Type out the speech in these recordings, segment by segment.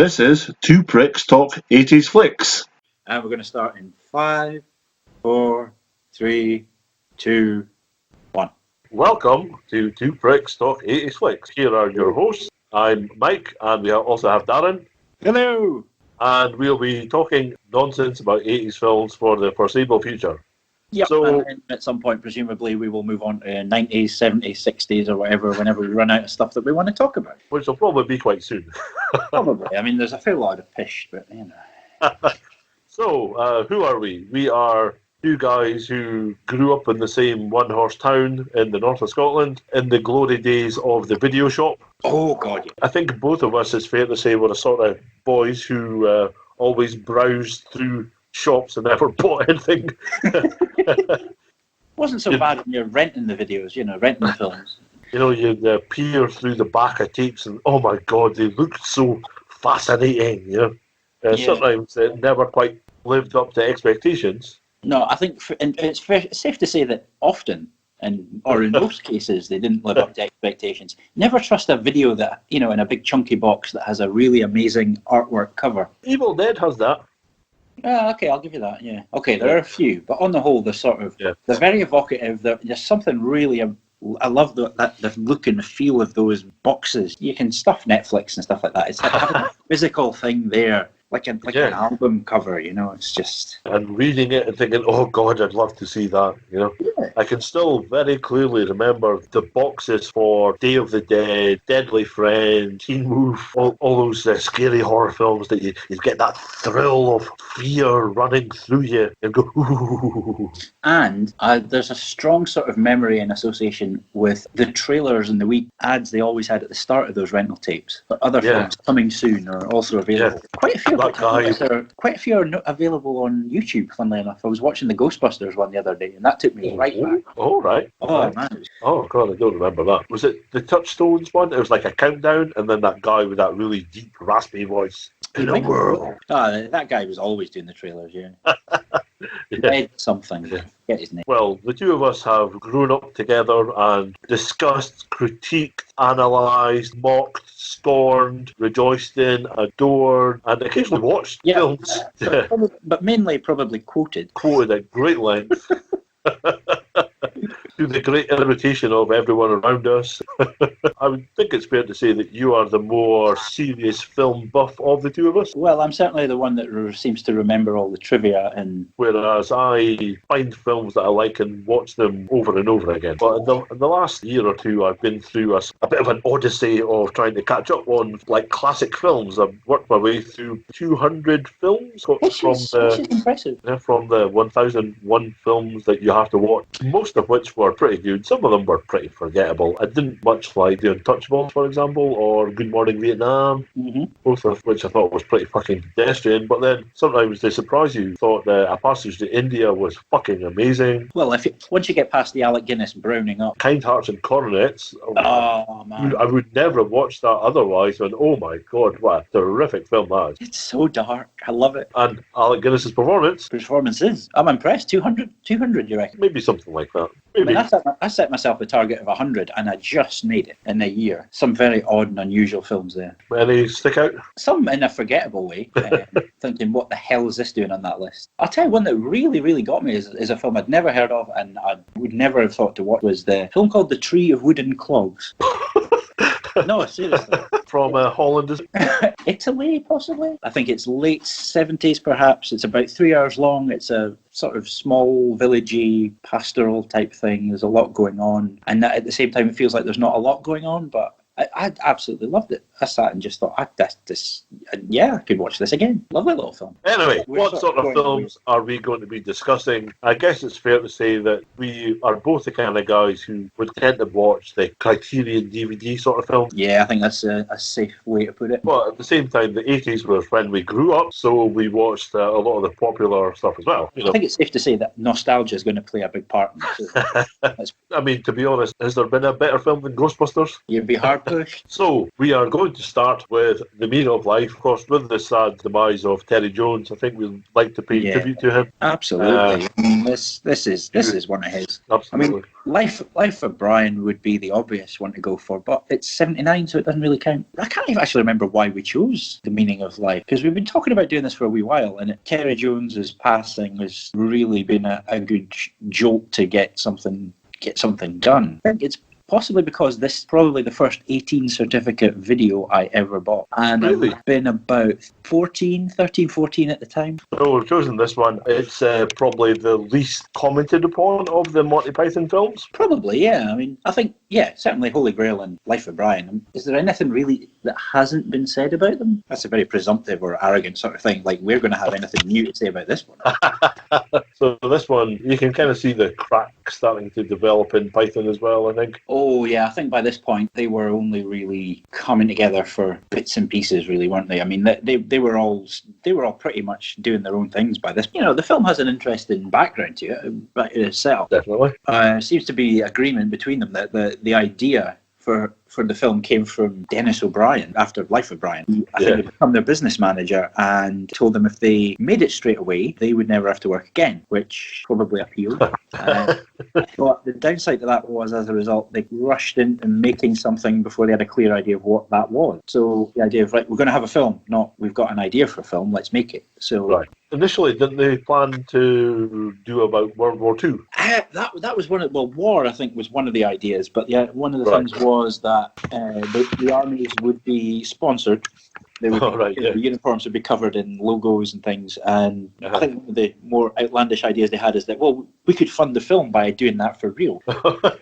This is Two Pricks Talk 80s Flicks. And we're going to start in 5, 4, 3, 2, 1. Welcome to Two Pricks Talk 80s Flicks. Here are your hosts. I'm Mike, and we also have Darren. Hello! And we'll be talking nonsense about 80s films for the foreseeable future. Yep, So, and at some point, presumably, we will move on to 90s, 70s, 60s, or whatever, whenever we run out of stuff that we want to talk about. which will probably be quite soon. Probably. I mean, there's a fair lot of pish, but, you know. So, who are we? We are two guys who grew up in the same one-horse town in the north of Scotland in the glory days of the video shop. Oh, God, yeah. I think both of us, it's fair to say, were the sort of boys who always browsed through shops and never bought anything. Wasn't so bad when you're renting the videos, renting the films. You know, you'd peer through the back of tapes and, oh my God, they looked so fascinating, Sometimes it never quite lived up to expectations. No, I think it's safe to say that often, or in most cases, they didn't live up to expectations. Never trust a video that, in a big chunky box that has a really amazing artwork cover. Evil Dead has that. Okay, I'll give you that, yeah. Okay, there are a few, but on the whole, they're very evocative. There's something really... I love the look and feel of those boxes. You can stuff Netflix and stuff like that. It's like having a physical thing there, like an album cover, it's just... And reading it and thinking, oh God, I'd love to see that, Yeah. I can still very clearly remember the boxes for Day of the Dead, Deadly Friend, Teen Wolf, all those scary horror films that you get that thrill of fear running through you and go, ooh. And there's a strong sort of memory and association with the trailers and the wee ads they always had at the start of those rental tapes for other films coming soon or also available. Yeah. Quite a few. That guy. Are available on YouTube, funnily enough. I was watching the Ghostbusters one the other day, and that took me right back. Oh, right. Oh, man. Oh, God, I don't remember that. Was it the Touchstones one? It was like a countdown, and then that guy with that really deep, raspy voice. In a world. That guy was always doing the trailers, yeah. Ed something. Get his name. Well, the two of us have grown up together and discussed, critiqued, analysed, mocked, scorned, rejoiced in, adored, and occasionally watched films. But mainly probably quoted. Quoted at great length. To the great irritation of everyone around us. I would think it's fair to say that you are the more serious film buff of the two of us. Well, I'm certainly the one that seems to remember all the trivia. Whereas I find films that I like and watch them over and over again. But in the last year or two, I've been through a bit of an odyssey of trying to catch up on classic films. I've worked my way through 200 films Which is impressive. From the 1001 films that you have to watch, most of which were pretty good. Some of them were pretty forgettable. I didn't much like The Untouchables, for example, or Good Morning Vietnam, both of which I thought was pretty fucking pedestrian, but then sometimes they surprise you. Thought A Passage to India was fucking amazing. Well, once you get past the Alec Guinness browning up. Kind Hearts and Coronets. Oh, man. I would never have watched that otherwise, and oh my God, what a terrific film that is. It's so dark. I love it. And Alec Guinness's Performances. I'm impressed. 200, you reckon? Maybe something like that. Maybe. I mean, I set myself a target of 100 and I just made it in a year. Some very odd and unusual films there. Any stick out? Some in a forgettable way. Thinking, what the hell is this doing on that list? I'll tell you one that really, really got me is a film I'd never heard of and I would never have thought to watch was the film called The Tree of Wooden Clogs. No, seriously. From Holland, is it? Italy, possibly? I think it's late 70s, perhaps. It's about 3 hours long. It's a sort of small, villagey, pastoral type thing. There's a lot going on. And at the same time, it feels like there's not a lot going on, but I absolutely loved it. I sat and just thought, I could watch this again. Lovely little film. Anyway, what sort of films are we going to be discussing? I guess it's fair to say that we are both the kind of guys who would tend to watch the Criterion DVD sort of film. Yeah, I think that's a safe way to put it. But at the same time, the 80s was when we grew up, so we watched a lot of the popular stuff as well. I think it's safe to say that nostalgia is going to play a big part in it. I mean, to be honest, has there been a better film than Ghostbusters? You'd be hard pushed. So, we are going going to start with the meaning of life. Of course, with the sad demise of Terry Jones, I think we'd like to pay tribute to him. Absolutely. I mean, this is one of his. Absolutely. I mean, Life of Brian would be the obvious one to go for, but it's 79, so it doesn't really count. I can't even actually remember why we chose the meaning of life, because we've been talking about doing this for a wee while, and Terry Jones's passing has really been a good jolt to get something done. I think it's possibly because this is probably the first 18 certificate video I ever bought. And Really? I've been about 13, 14 at the time. So we've chosen this one. It's probably the least commented upon of the Monty Python films. Probably, yeah. I mean, I think, yeah, certainly Holy Grail and Life of Brian. Is there anything really that hasn't been said about them? That's a very presumptive or arrogant sort of thing. Like, we're going to have anything new to say about this one. So this one, you can kind of see the crack starting to develop in Python as well, I think. Oh, yeah, I think by this point they were only really coming together for bits and pieces, really, weren't they? I mean, they were all pretty much doing their own things by this. You know, the film has an interesting background to it by itself. Definitely. Seems to be agreement between them that the idea for the film came from Dennis O'Brien after Life of Brian. I think he became their business manager and told them if they made it straight away, they would never have to work again, which probably appealed. But the downside to that was, as a result, they rushed into making something before they had a clear idea of what that was. So the idea of, right, we're going to have a film, not we've got an idea for a film, let's make it. So right. Initially, didn't they plan to do about World War II? That was one of, well, war, I think, was one of the ideas, but yeah, one of the things was that the armies would be sponsored. They would, the uniforms would be covered in logos and things, and I think one of the more outlandish ideas they had is that, well, we could fund the film by doing that for real.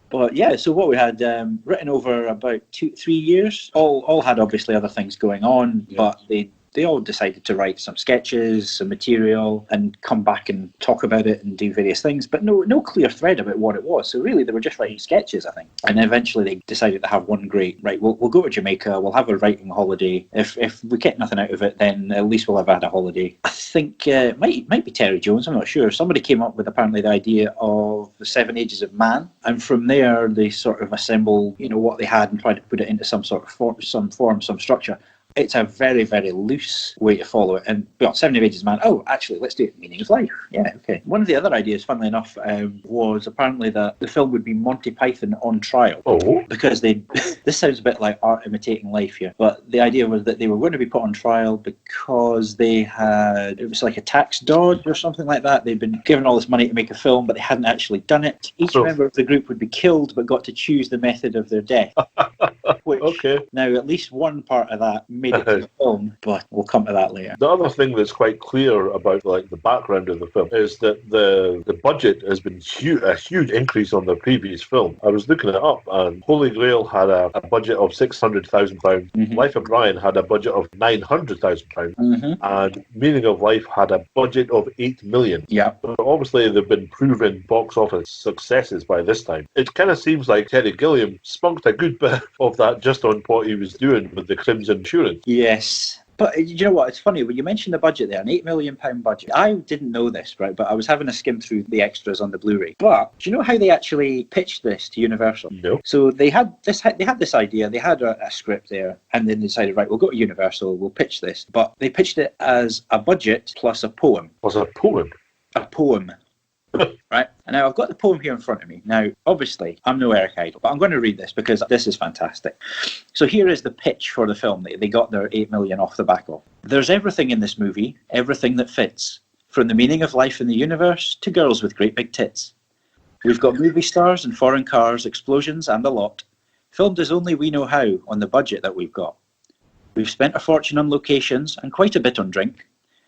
But yeah, so what we had written over about 2-3 years, all had obviously other things going on, but they all decided to write some sketches, some material, and come back and talk about it and do various things, but no clear thread about what it was. So really, they were just writing sketches, I think. And eventually, they decided to have one great, right, we'll go to Jamaica, we'll have a writing holiday. If we get nothing out of it, then at least we'll have had a holiday. I think it might be Terry Jones, I'm not sure. Somebody came up with apparently the idea of the 7 Ages of Man, and from there, they sort of assembled, what they had and tried to put it into some sort of some structure. It's a very, very loose way to follow it. And, 7 Ages Man, actually, let's do it. Meaning of life. Yeah, okay. One of the other ideas, funnily enough, was apparently that the film would be Monty Python on trial. Oh. Because this sounds a bit like art imitating life here, but the idea was that they were going to be put on trial because it was like a tax dodge or something like that. They'd been given all this money to make a film, but they hadn't actually done it. Each member of the group would be killed, but got to choose the method of their death. Which, now, at least one part of that made it to the film, but we'll come to that later. The other thing that's quite clear about the background of the film is that the budget has been a huge increase on the previous film. I was looking it up, and Holy Grail had a budget of £600,000. Life of Brian had a budget of £900,000, and Meaning of Life had a budget of £8 million. Yeah. So obviously, they've been proven box office successes by this time. It kind of seems like Terry Gilliam spunked a good bit of that just on what he was doing with the Crimson Insurance. Yes. But you know what? It's funny when you mentioned the budget there, an £8 million budget. I didn't know this, right? But I was having a skim through the extras on the Blu-ray. But do you know how they actually pitched this to Universal? No. So they had this idea. They had a script there, and then they decided, right, we'll go to Universal. We'll pitch this. But they pitched it as a budget plus a poem. Was it a poem? A poem. Right, and now I've got the poem here in front of me. Now, obviously, I'm no Eric Idle, but I'm going to read this because this is fantastic. So here is the pitch for the film that they got their $8 million off the back of. There's everything in this movie, everything that fits, from the meaning of life in the universe to girls with great big tits. We've got movie stars and foreign cars, explosions and a lot, filmed as only we know how on the budget that we've got. We've spent a fortune on locations and quite a bit on drink,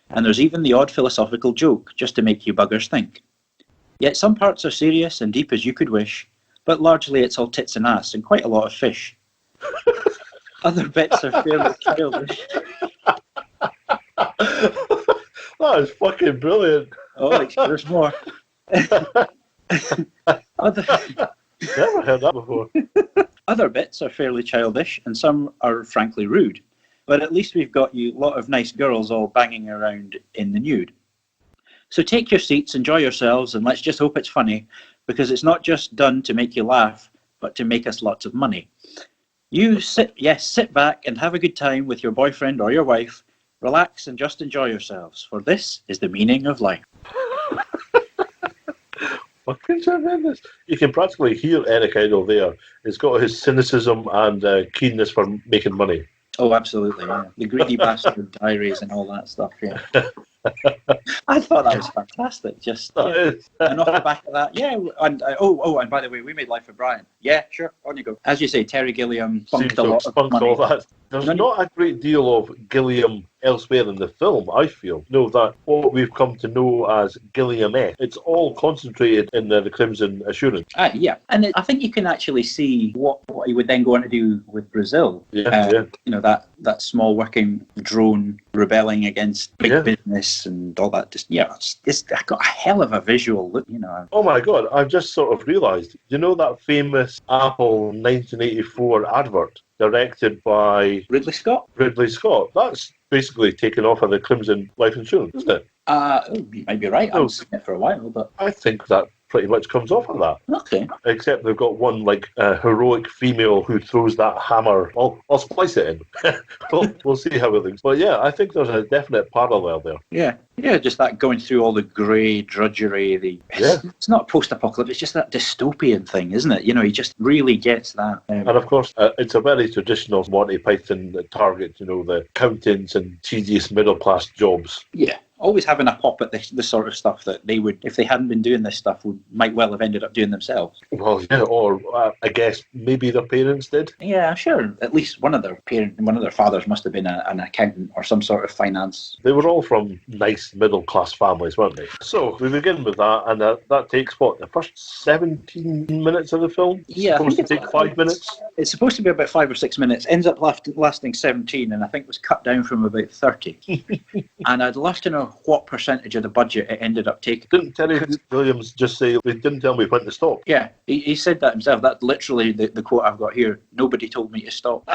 and there's even the odd philosophical joke just to make you buggers think. Yet some parts are serious and deep as you could wish, but largely it's all tits and ass and quite a lot of fish. Other bits are fairly childish. That is fucking brilliant. Oh, there's more. Never heard that before. Other bits are fairly childish and some are frankly rude, but at least we've got you a lot of nice girls all banging around in the nude. So take your seats, enjoy yourselves, and let's just hope it's funny, because it's not just done to make you laugh, but to make us lots of money. You sit back and have a good time with your boyfriend or your wife. Relax and just enjoy yourselves, for this is the meaning of life. You can practically hear Eric Idle there. He's got his cynicism and keenness for making money. Oh, absolutely, yeah. The Greedy Bastard Diaries and all that stuff, yeah. I thought that was fantastic. And off the back of that, and and by the way, we made Life of Brian. Yeah, sure, on you go. As you say, Terry Gilliam spunked a lot of money. All that. There's not a great deal of Gilliam elsewhere in the film, I feel. That what we've come to know as Gilliam-esque, it's all concentrated in the Crimson Assurance. Yeah, and I think you can actually see what he would then go on to do with Brazil. That small working drone rebelling against big business and all that. It's got a hell of a visual look, Oh my God, I've just sort of realised, that famous Apple 1984 advert directed by Ridley Scott? Ridley Scott. That's basically taken off of the Crimson Life Insurance, isn't it? You might be right. I've seen it for a while, but I think that pretty much comes off of that. Okay. Except they've got one heroic female who throws that hammer. I'll splice it in. we'll see how it looks. But yeah, I think there's a definite parallel there. Yeah, just that going through all the grey drudgery. It's not post-apocalypse. It's just that dystopian thing, isn't it? He just really gets that. And of course, it's a very traditional Monty Python target. The accountants and tedious middle-class jobs. Yeah. Always having a pop at the sort of stuff that they would, if they hadn't been doing this stuff, might well have ended up doing themselves. Well, yeah, or I guess maybe their parents did. Yeah, I'm sure. At least one of their fathers must have been an accountant or some sort of finance. They were all from nice middle-class families, weren't they? So we begin with that, and that takes, the first 17 minutes of the film? Yeah. It's supposed to take 5 minutes? It's supposed to be about 5 or 6 minutes. Ends up lasting 17, and I think was cut down from about 30. And I'd love to know what percentage of the budget it ended up taking. Didn't Terry Williams just say, they didn't tell me when to stop? Yeah, he said that himself. That's literally the quote I've got here. Nobody told me to stop.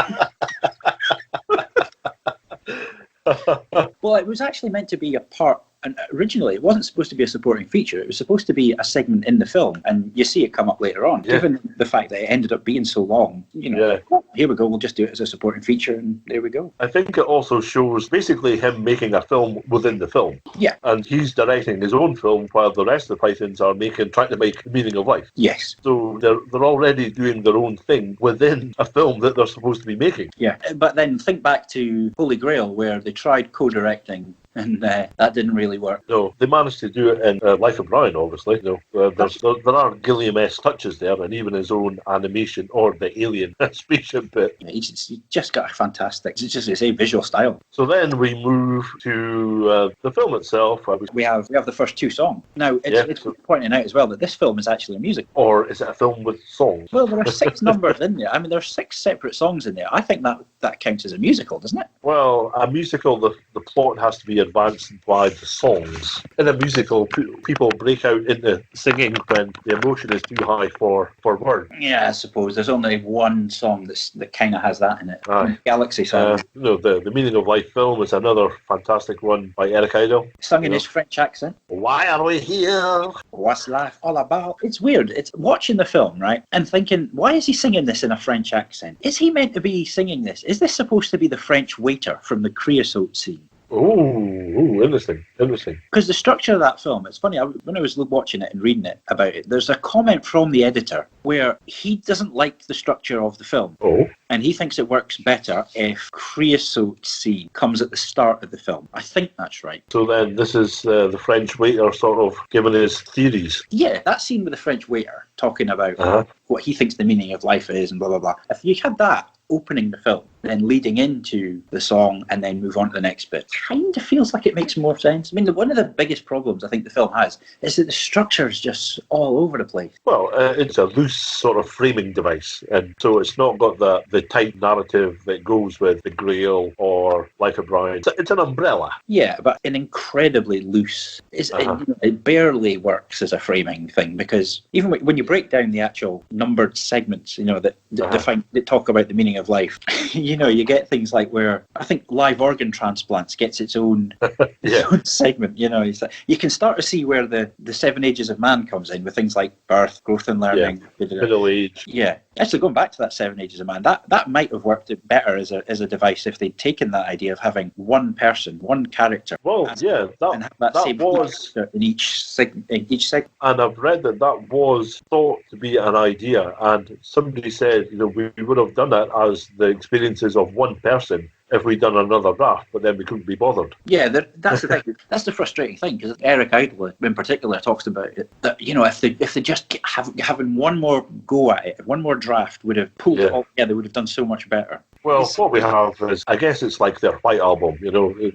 Well, it was actually meant to be a part, and originally it wasn't supposed to be a supporting feature. It was supposed to be a segment in the film, and you see it come up later on. Yeah. Given the fact that it ended up being so long, here we go, we'll just do it as a supporting feature, and there we go. I think it also shows basically him making a film within the film. Yeah. And he's directing his own film while the rest of the Pythons are trying to make the meaning of life. Yes. So they're already doing their own thing within a film that they're supposed to be making. Yeah. But then think back to Holy Grail, where they tried co-directing, and that didn't really work. No, they managed to do it in Life of Brian, obviously. There are Gilliam-esque touches there, and even his own animation or the alien spaceship bit. Yeah, he's just got a fantastic, it's a visual style. So then we move to the film itself. We have the first 2 songs. Now, it's pointing out as well that this film is actually a musical. Or is it a film with songs? Well, there are 6 numbers in there. I mean, there are 6 separate songs in there. I think that counts as a musical, doesn't it? Well, a musical, the plot has to be advanced by the songs. In a musical, people break out into singing when the emotion is too high for words. Yeah, I suppose there's only one song that kind of has that in it. Galaxy song. The Meaning of Life film is another fantastic one by Eric Idle. Sung in his French accent. Why are we here? What's life all about? It's weird. It's watching the film, right, and thinking, why is he singing this in a French accent? Is he meant to be singing this? Is this supposed to be the French waiter from the creosote scene? Oh, interesting. Because the structure of that film, it's funny, when I was watching it and reading it about it, there's a comment from the editor where he doesn't like the structure of the film. Oh. And he thinks it works better if creosote scene comes at the start of the film. I think that's right. So then this is the French waiter sort of giving his theories. Yeah, that scene with the French waiter talking about what he thinks the meaning of life is and blah, blah, blah. If you had that opening the film, then leading into the song and then move on to the next bit, kind of feels like it makes more sense. I mean, one of the biggest problems I think the film has is that the structure is just all over the place. Well, it's a loose sort of framing device, and so it's not got the tight narrative that goes with The Grail or Life of Brian. It's an umbrella. Yeah, but an incredibly loose. It barely works as a framing thing, because even when you break down the actual numbered segments, that talk about the meaning of life, you get things like where I think live organ transplants gets its own, own segment. You can start to see where the 7 ages of man comes in with things like birth, growth and learning, middle age. Yeah, Actually, going back to that Seven Ages of Man, that might have worked better as a device if they'd taken that idea of having one person, one character. Well, yeah, and have that that same was, character in each segment. and I've read that was thought to be an idea, and somebody said, we would have done it as the experiences of one person if we'd done another draft, but then we couldn't be bothered. Yeah, that's the thing. That's the frustrating thing, because Eric Idle in particular talks about it. That if they just having one more go at it, one more draft would have pulled it all together, would have done so much better. Well, what we have is, I guess it's like their White Album.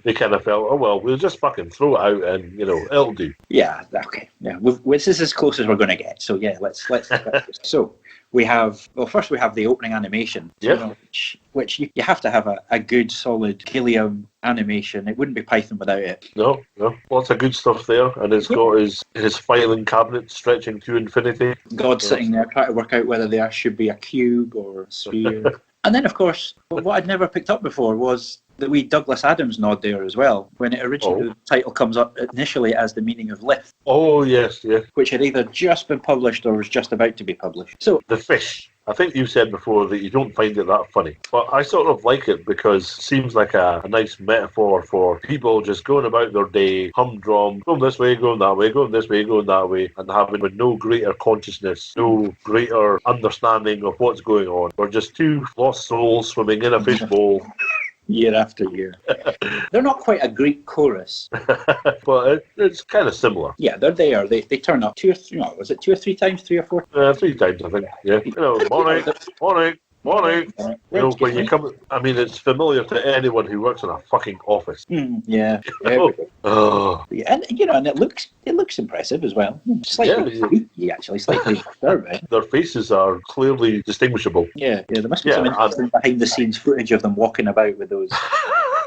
They kind of felt, oh well, we'll just fucking throw it out, and it'll do. Yeah. Okay. Yeah. This is as close as we're going to get. So yeah, let's. So. We have, first we have the opening animation, which you have to have a good, solid Gilliam animation. It wouldn't be Python without it. No. Lots of good stuff there. And it's got his filing cabinet stretching to infinity. God sitting there trying to work out whether there should be a cube or a sphere. And then, of course, what I'd never picked up before was the wee Douglas Adams nod there as well, when it originally the title comes up initially as The Meaning of Lift. Oh, yes. Which had either just been published or was just about to be published. So The Fish. I think you said before that you don't find it that funny. But I sort of like it because it seems like a nice metaphor for people just going about their day, humdrum, going this way, going that way, going this way, going that way, and having no greater consciousness, no greater understanding of what's going on. We're just two lost souls swimming in a fishbowl. Year after year. They're not quite a Greek chorus. But it's kind of similar. Yeah, they're there. They turn up 2 or 3, was it 2 or 3 times, 3 or 4? 3 times, I think. Yeah. Morning. When you come, it's familiar to anyone who works in a fucking office. Yeah. Oh. Yeah, and it looks impressive as well. Slightly freaky, actually, slightly disturbing. Their faces are clearly distinguishable. Yeah. There must be some interesting behind-the-scenes footage of them walking about with those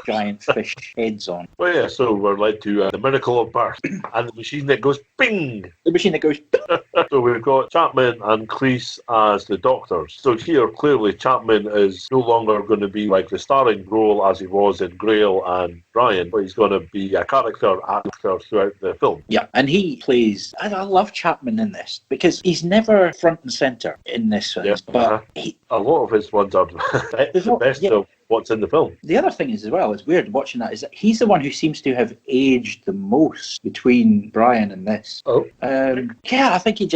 giant fish heads on. Well, yeah. So we're led to the miracle of birth and the machine that goes ping. The machine that goes ping. So we've got Chapman and Cleese as the doctors. So here, clearly, Chapman is no longer going to be like the starring role as he was in Grail and Brian, but he's going to be a character actor throughout the film. Yeah, and he plays... I love Chapman in this, because he's never front and centre in this film. Yes, but a lot of his ones are the best of what's in the film. The other thing is, as well, it's weird watching that, is that he's the one who seems to have aged the most between Brian and this. Yeah, I think he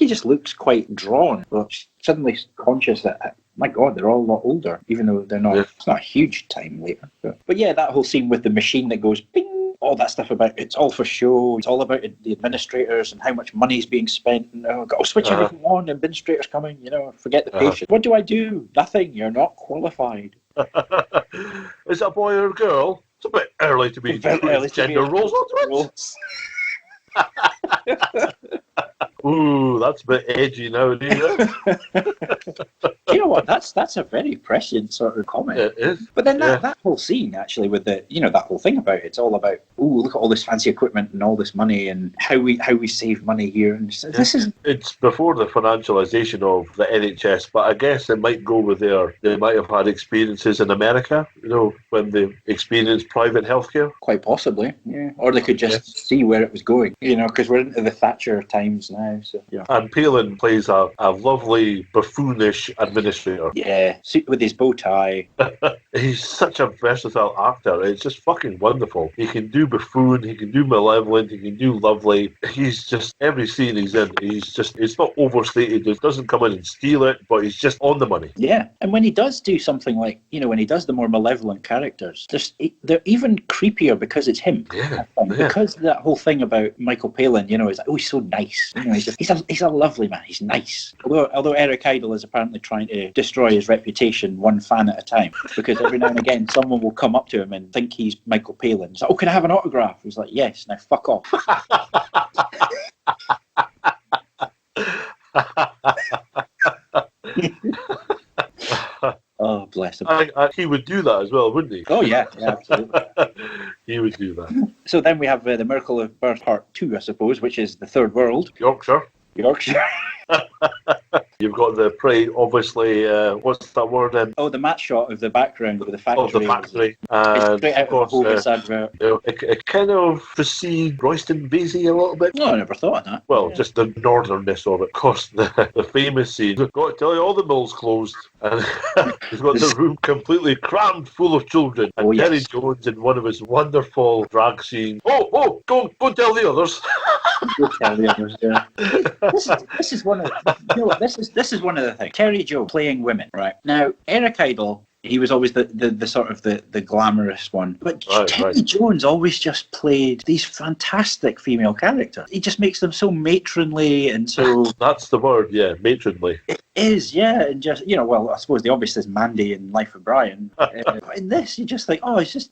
just looks quite drawn. But suddenly conscious that, my God, they're all a lot older, even though they're not. Yeah. It's not a huge time later. But yeah, that whole scene with the machine that goes ping. All that stuff about it's all for show. It's all about the administrators and how much money's being spent. And got to switch everything on. The administrators coming. Forget the patient. What do I do? Nothing. You're not qualified. Is it a boy or a girl? It's a bit early to be gender roles onto it. Ooh, that's a bit edgy nowadays. You know what? That's a very prescient sort of comment. It is. But then that whole scene, actually, with the that whole thing about it's all about look at all this fancy equipment and all this money and how we save money here. And this is it's before the financialization of the NHS, but I guess it might go with they might have had experiences in America, when they experienced private healthcare. Quite possibly, yeah. Or they could just see where it was going, because we're into the Thatcher times now. So yeah. And Palin plays a lovely buffoonish administrator. Yeah, with his bow tie. He's such a versatile actor. It's just fucking wonderful. He can do buffoon, he can do malevolent, he can do lovely. He's just, every scene he's in, it's not overstated. It doesn't come in and steal it, but he's just on the money. Yeah, and when he does do something like, when he does the more malevolent characters, they're even creepier because it's him. Yeah. Because that whole thing about Michael Palin, is like, he's so nice. He's a lovely man. He's nice. Although Eric Idle is apparently trying to destroy his reputation one fan at a time, because every now and again someone will come up to him and think he's Michael Palin. He's like, can I have an autograph? He's like, yes. Now fuck off. Oh, bless him. He would do that as well, wouldn't he? Oh, yeah, absolutely. He would do that. So then we have The Miracle of Birth Part 2, I suppose, which is the Third World. Yorkshire. You've got the pretty obviously, what's that word? The match shot of the background with the factory. Of the factory. It's And straight out of course, of a Hovis advert. it kind of precedes Royston Vasey a little bit. No, I never thought of that. Well, just the northernness of it. Of course, the famous scene. I've got to tell you, all the mills closed. And he's got the room completely crammed full of children. And Terry Jones, in one of his wonderful drag scenes, go tell the others. Go tell the others, yeah. This is one of this is one of the things. Terry Jones playing women, right? Now, Eric Idle, he was always the sort of the glamorous one. But Terry Jones always just played these fantastic female characters. He just makes them so matronly and so... That's the word, yeah, matronly. It is, yeah. And just, well, I suppose the obvious is Mandy in Life of Brian. In this, you just think,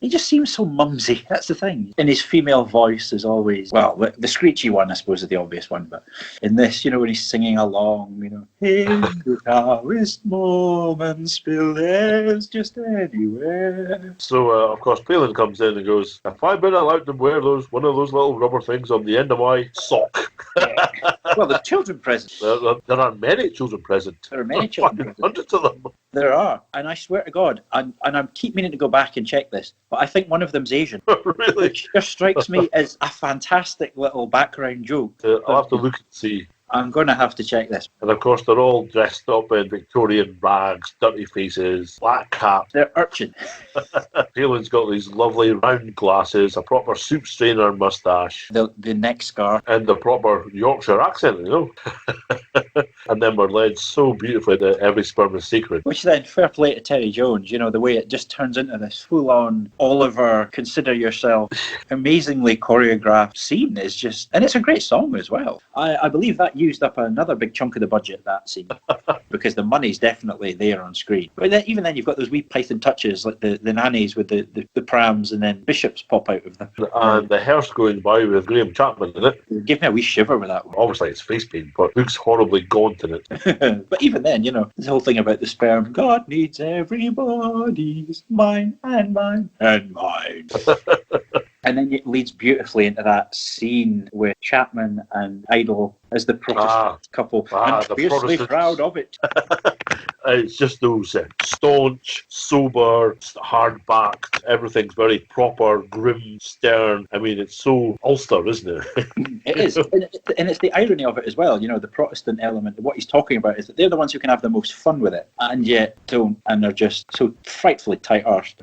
he just seems so mumsy. That's the thing. And his female voice is always, well, the screechy one, I suppose, is the obvious one. But in this, when he's singing along, hey, the proudest moment spilled airs just anywhere. So, of course, Palin comes in and goes, if I'd been allowed to wear one of those little rubber things on the end of my sock. Well, there's children present. There are many children present. There are many children present. Hundreds of them. There are. And I swear to God, and I keep meaning to go back and check this, but I think one of them's Asian. Really? Which just strikes me as a fantastic little background joke. I'll have to look and see. I'm going to have to check this. And of course, they're all dressed up in Victorian rags, dirty faces, black caps. They're urchin. Palin's got these lovely round glasses, a proper soup strainer moustache. The neck scar. And the proper Yorkshire accent, And then we're led so beautifully to Every Sperm is Sacred. Which then, fair play to Terry Jones, the way it just turns into this full-on Oliver, consider yourself, amazingly choreographed scene is just... And it's a great song as well. I believe that used up another big chunk of the budget, that scene, because the money's definitely there on screen. But then, even then, you've got those wee Python touches, like the nannies with the prams, and then bishops pop out of them. And the hearse going by with Graham Chapman in it. Give me a wee shiver with that one. Obviously, it's face paint, but looks horribly gaunt in it. But even then, this whole thing about the sperm, God needs everybody's mine and mine and mine. And then it leads beautifully into that scene with Chapman and Idle as the Protestant couple. And fiercely proud of it. It's just those staunch, sober, hard-backed, everything's very proper, grim, stern. I mean, it's so Ulster, isn't it? It is. And it's the irony of it as well. The Protestant element, what he's talking about is that they're the ones who can have the most fun with it, and yet don't, and they're just so frightfully tight-arsed.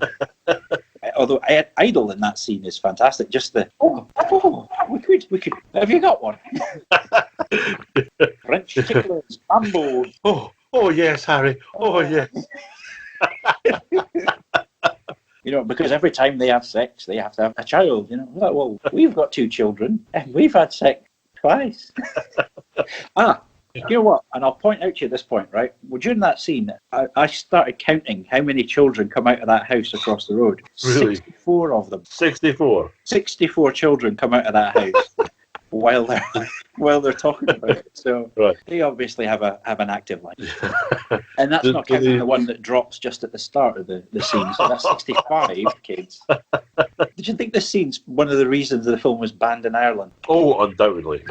Although Idle in that scene is fantastic. Just we could. Have you got one? French ticklers, bambos. Oh yes, Harry. Oh yes. Because every time they have sex, they have to have a child. Well, we've got 2 children, and we've had sex twice. You know what? And I'll point out to you at this point, right? Well, during that scene, I started counting how many children come out of that house across the road. Really? 64 of them. 64? 64 children come out of that house while they're talking about it. So They obviously have an active life. And that's not counting the one that drops just at the start of the scene. So that's 65 kids. Did you think this scene's one of the reasons the film was banned in Ireland? Oh, undoubtedly.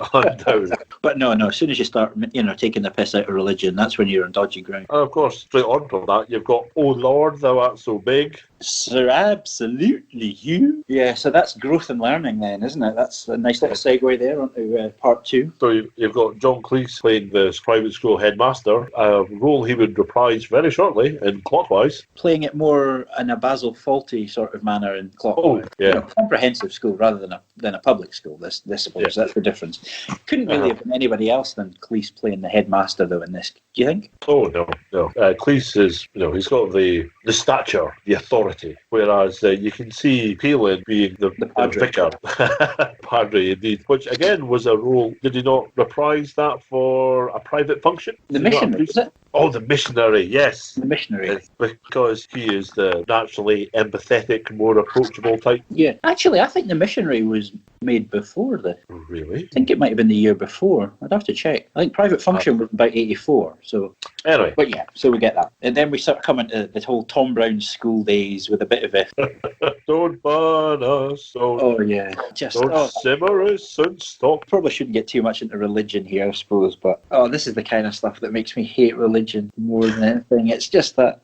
But no, as soon as you start, taking the piss out of religion, that's when you're on dodgy ground. And of course, straight on from that, you've got Oh Lord, Thou Art So Big. Sir, absolutely, you. Yeah, so that's growth and learning then, isn't it? That's a nice little segue there onto part 2. So you've got John Cleese playing the private school headmaster, a role he would reprise very shortly in Clockwise. Playing it more in a Basil Fawlty sort of manner in Clockwise. Comprehensive school rather than a public school. This I suppose that's the difference. Couldn't really have been anybody else than Cleese playing the headmaster though in this. Do you think? Oh no. Cleese is, he's got the stature, the authority, whereas you can see Palin being the vicar, padre indeed, which again was a role. Did he not reprise that for a private function? The missionary, was it? Oh, the missionary, yes. The missionary. It's because he is the naturally empathetic, more approachable type. Yeah. Actually, I think the missionary was made before this. Really? I think it might have been the year before. I'd have to check. I think Private Function was about 84. So, Anyway. but yeah, so we get that. And then we sort of come into this whole Tom Brown school days with a bit of a... Don't burn us. Oh, yeah. Don't simmer us and stop. Probably shouldn't get too much into religion here, I suppose, but this is the kind of stuff that makes me hate religion more than anything. It's just that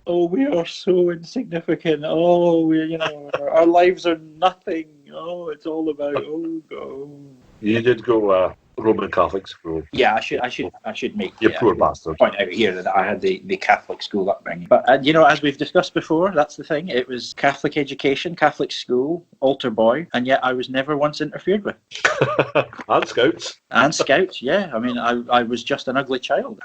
we are so insignificant. Our lives are nothing. Oh, it's all about God. You did go Roman Catholic school. Yeah, I should make you poor bastard. Point out here that I had the Catholic school upbringing. But as we've discussed before, that's the thing. It was Catholic education, Catholic school, altar boy, and yet I was never once interfered with. And scouts. And scouts, yeah. I mean, I was just an ugly child.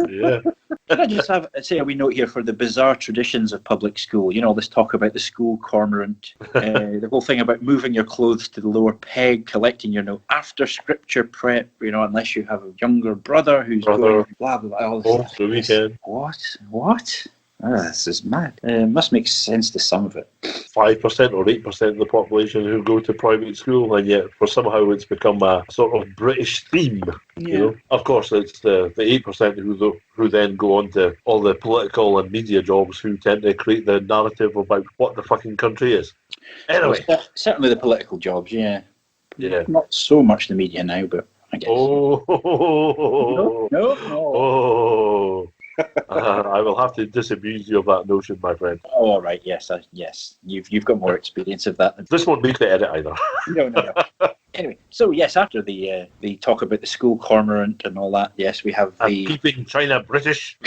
Yeah. Can I just say a wee note here for the bizarre traditions of public school? All this talk about the school cormorant, the whole thing about moving your clothes to the lower peg, collecting your note after scripture prep, unless you have a younger brother who's going blah, blah, blah. All this the weekend. What? This is mad. Must make sense to some of it. 5% or 8% of the population who go to private school, and yet somehow it's become a sort of British theme. Yeah. Of course, it's the 8% who then go on to all the political and media jobs who tend to create the narrative about what the fucking country is. Anyway. Well, certainly the political jobs, yeah. Yeah. Not so much the media now, but I guess. No. I will have to disabuse you of that notion, my friend. Oh, all right. Yes. You've got more experience of that. This won't make the edit either. No. Anyway, so yes, after the talk about the school cormorant and all that, yes, we have the keeping China British.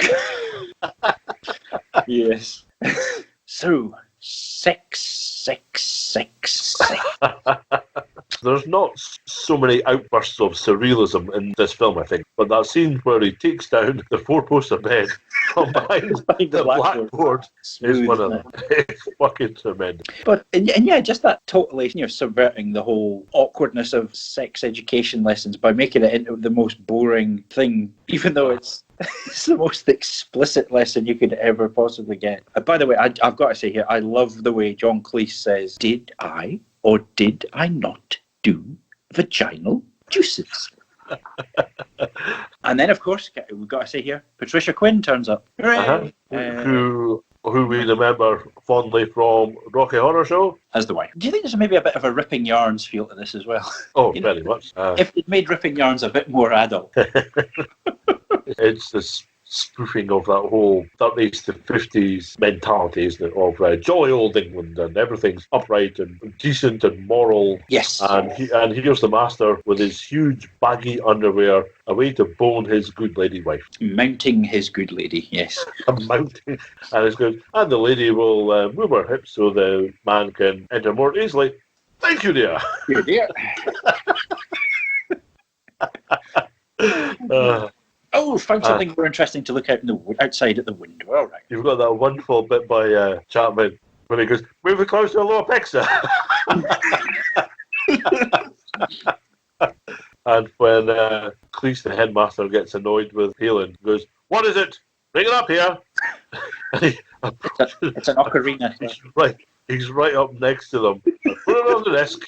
Yes. So sex. There's not so many outbursts of surrealism in this film, I think, but that scene where he takes down the four-poster bed from behind the blackboard is one of them. It's fucking tremendous. But and yeah, just that totally subverting the whole awkwardness of sex education lessons by making it into the most boring thing, even though it's the most explicit lesson you could ever possibly get. By the way, I've got to say here, I love the way John Cleese says, "Did I or did I not do vaginal juices?" And then, of course, we've got to say here, Patricia Quinn turns up. Hooray! Who we remember fondly from Rocky Horror Show. As the wife. Do you think there's maybe a bit of a Ripping Yarns feel to this as well? Oh, very much. If it made Ripping Yarns a bit more adult. It's this spoofing of that whole 30s to 50s mentality, isn't it? Of jolly old England and everything's upright and decent and moral. Yes. And here's the master with his huge baggy underwear, away to bone his good lady wife. Mounting his good lady, yes. Mounting. And it's good. And the lady will move her hips so the man can enter more easily. Thank you, dear. Dear, dear. Found something more interesting to look out outside at the window. All right. You've got that wonderful bit by Chapman when he goes, "Move it close to the lower peck, sir." And when Cleese, the headmaster, gets annoyed with Palin, he goes, "What is it? Bring it up here." It's an ocarina. He's right up next to them. Put it on the desk.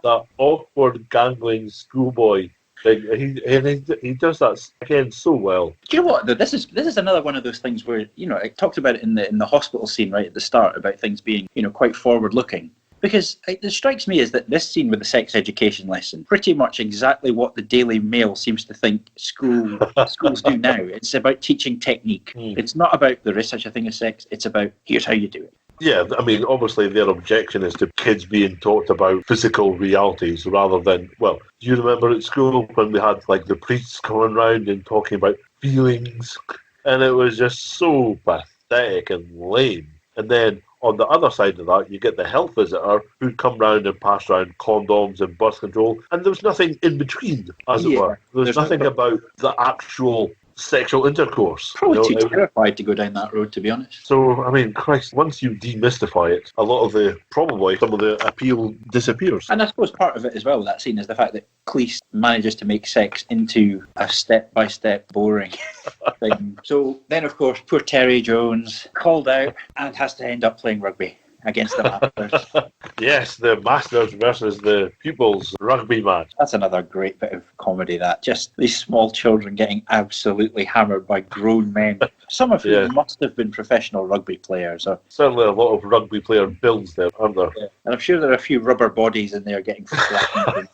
That awkward, gangling schoolboy. He does that again so well. Do you know what? This is another one of those things where I talked about it in the hospital scene right at the start about things being quite forward looking. Because it strikes me as that this scene with the sex education lesson, pretty much exactly what the Daily Mail seems to think schools do now. It's about teaching technique. It's not about there is such a thing as sex. It's about here's how you do it. Yeah, I mean, obviously their objection is to kids being taught about physical realities rather than, do you remember at school when we had the priests coming around and talking about feelings? And it was just so pathetic and lame. And then on the other side of that, you get the health visitor who'd come round and pass around condoms and birth control, and there was nothing in between, as it were. There's nothing about the actual sexual intercourse. Probably too terrified to go down that road, to be honest. So, I mean, Christ, once you demystify it, some of the appeal disappears. And I suppose part of it as well, that scene, is the fact that Cleese manages to make sex into a step-by-step boring thing. So then, of course, poor Terry Jones called out and has to end up playing rugby against the Masters. Yes, the Masters versus the Pupils rugby match. That's another great bit of comedy, that. Just these small children getting absolutely hammered by grown men. Some of whom must have been professional rugby players. Certainly a lot of rugby player builds there, aren't there? Yeah. And I'm sure there are a few rubber bodies in there getting flattened.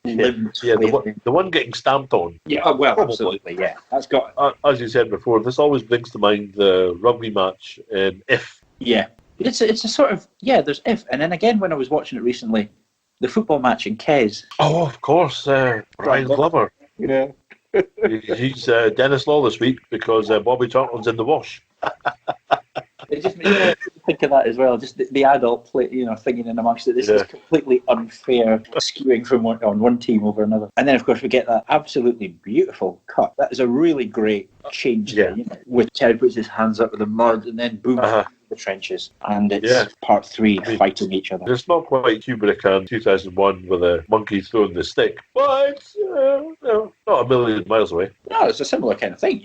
The one getting stamped on. Yeah, well, Probably. absolutely, yeah. That's got... As you said before, this always brings to mind the rugby match in If. Yeah. It's a sort of, there's If. And then again, when I was watching it recently, the football match in Kes. Oh, of course, Brian Glover. Yeah. He's Dennis Law this week because Bobby Charlton's in the wash. It just makes me think of that as well. Just the adult play, thinking in amongst it. This is completely unfair skewing from one team over another. And then, of course, we get that absolutely beautiful cut. That is a really great change there, with Terry puts his hands up with the mud and then boom, the trenches. And it's part 3 fighting each other. It's not quite Kubrick and 2001 with a monkey throwing the stick, but not a million miles away. No, it's a similar kind of thing.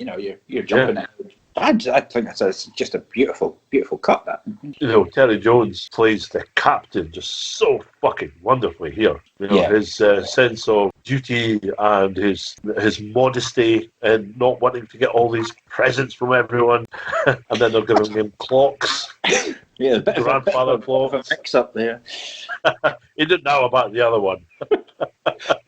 You're jumping at it. I think that's just a beautiful, beautiful cut, that. Terry Jones plays the captain just so fucking wonderfully here. His sense of duty and his modesty and not wanting to get all these presents from everyone. And then they're giving him clocks. Yeah, a bit of a mix-up there. He didn't know about the other one.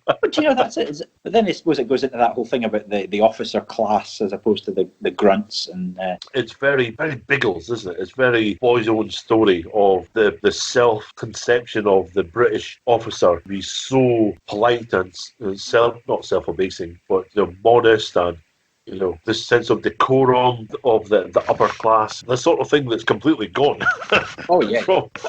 But that's it. But then I suppose it goes into that whole thing about the officer class as opposed to the grunts. And it's very, very Biggles, isn't it? It's very boy's own story of the self-conception of the British officer. He's so polite and not self-abasing, but modest and this sense of decorum of the upper class, the sort of thing that's completely gone. Oh, yeah.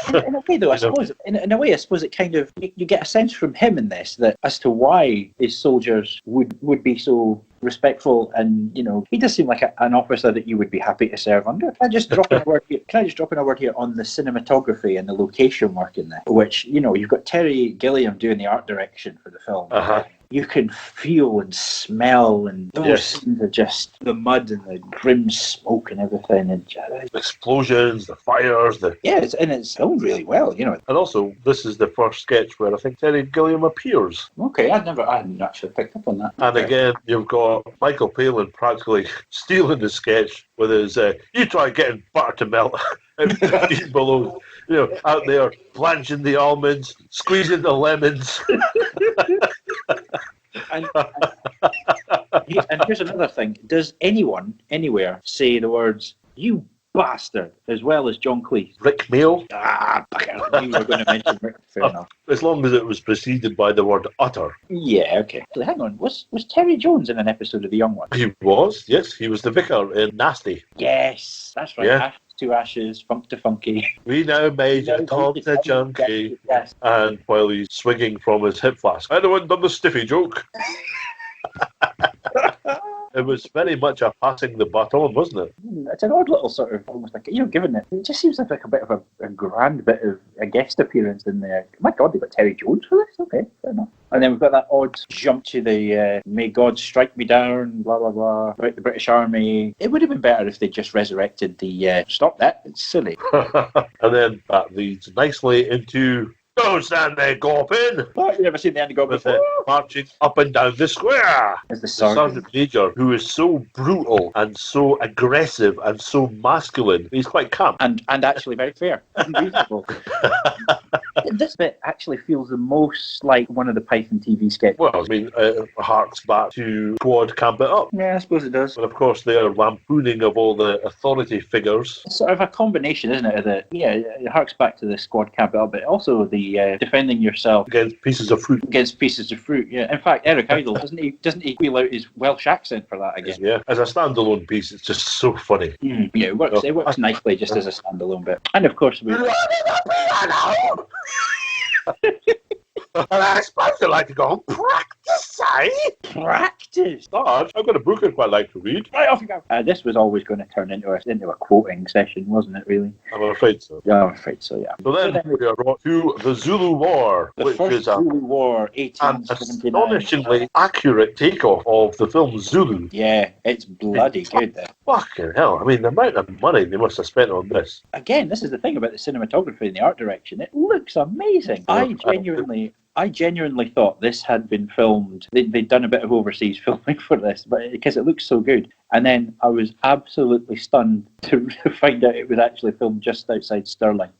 In a way, though, I suppose, in a way, I suppose it kind of, you get a sense from him in this that as to why his soldiers would be so respectful, and he does seem like an officer that you would be happy to serve under. Can I just drop in a word here on the cinematography and the location work in there, which you've got Terry Gilliam doing the art direction for the film. You can feel and smell, and those scenes are just the mud and the grim smoke and everything, and explosions, the fires, it's filmed really well, And also, this is the first sketch where I think Terry Gilliam appears. Okay, I hadn't actually picked up on that. And again, you've got Michael Palin practically stealing the sketch with his "You try getting butter to melt." At 15 below, out there blanching the almonds, squeezing the lemons. And here's another thing. Does anyone anywhere say the words "you bastard" as well as John Cleese? Rick Mail? I knew you were going to mention Rick. Fair enough. As long as it was preceded by the word utter. Yeah, okay. So hang on, was Terry Jones in an episode of The Young Ones? He was, yes. He was the vicar in Nasty. Yes, that's right. Yeah. Ashes to ashes, funk to funky. We know Major Tom's a junkie. Yes. And while he's swinging from his hip flask. Anyone done the stiffy joke? It was very much a passing the baton, wasn't it? It's an odd little sort of, almost like, given it just seems like a bit of a grand bit of a guest appearance in there. My God, they got Terry Jones for this? Okay, fair enough. And then we've got that odd jump to the "May God strike me down," blah, blah, blah, about the British Army. It would have been better if they just resurrected the, stop that, it's silly. And then that leads nicely into "Don't stand there gawping." Oh, you've never seen the Andy Gold before? Marching up and down the square. As the Sergeant Major, who is so brutal and so aggressive and so masculine. He's quite calm. And actually very fair. Beautiful. This bit actually feels the most like one of the Python TV sketches. Well, I mean, it harks back to Squad Camp It Up. Yeah, I suppose it does. And of course, they are lampooning of all the authority figures. It's sort of a combination, isn't it? It harks back to the Squad Camp It Up, but also the defending yourself against pieces of fruit. Against pieces of fruit, yeah. In fact, Eric Idle, doesn't he wheel out his Welsh accent for that again? Yeah, as a standalone piece, it's just so funny. Yeah, it works nicely just as a standalone bit. And of course, and I suppose they like to go and practice. Say? Practice. Dad, I've got a book I'd quite like to read. Right, off you go. This was always going to turn into a quoting session, wasn't it, really? I'm afraid so. Yeah, I'm afraid so, yeah. So then we are brought to the Zulu War, The which first is a Zulu War, an 1879. astonishingly accurate takeoff of the film Zulu. Yeah, it's bloody good. Fucking hell. I mean, the amount of money they must have spent on this. Again, this is the thing about the cinematography and the art direction. It looks amazing. I genuinely thought this had been filmed. They'd done a bit of overseas filming for this, but because it looks so good. And then I was absolutely stunned to find out it was actually filmed just outside Stirling.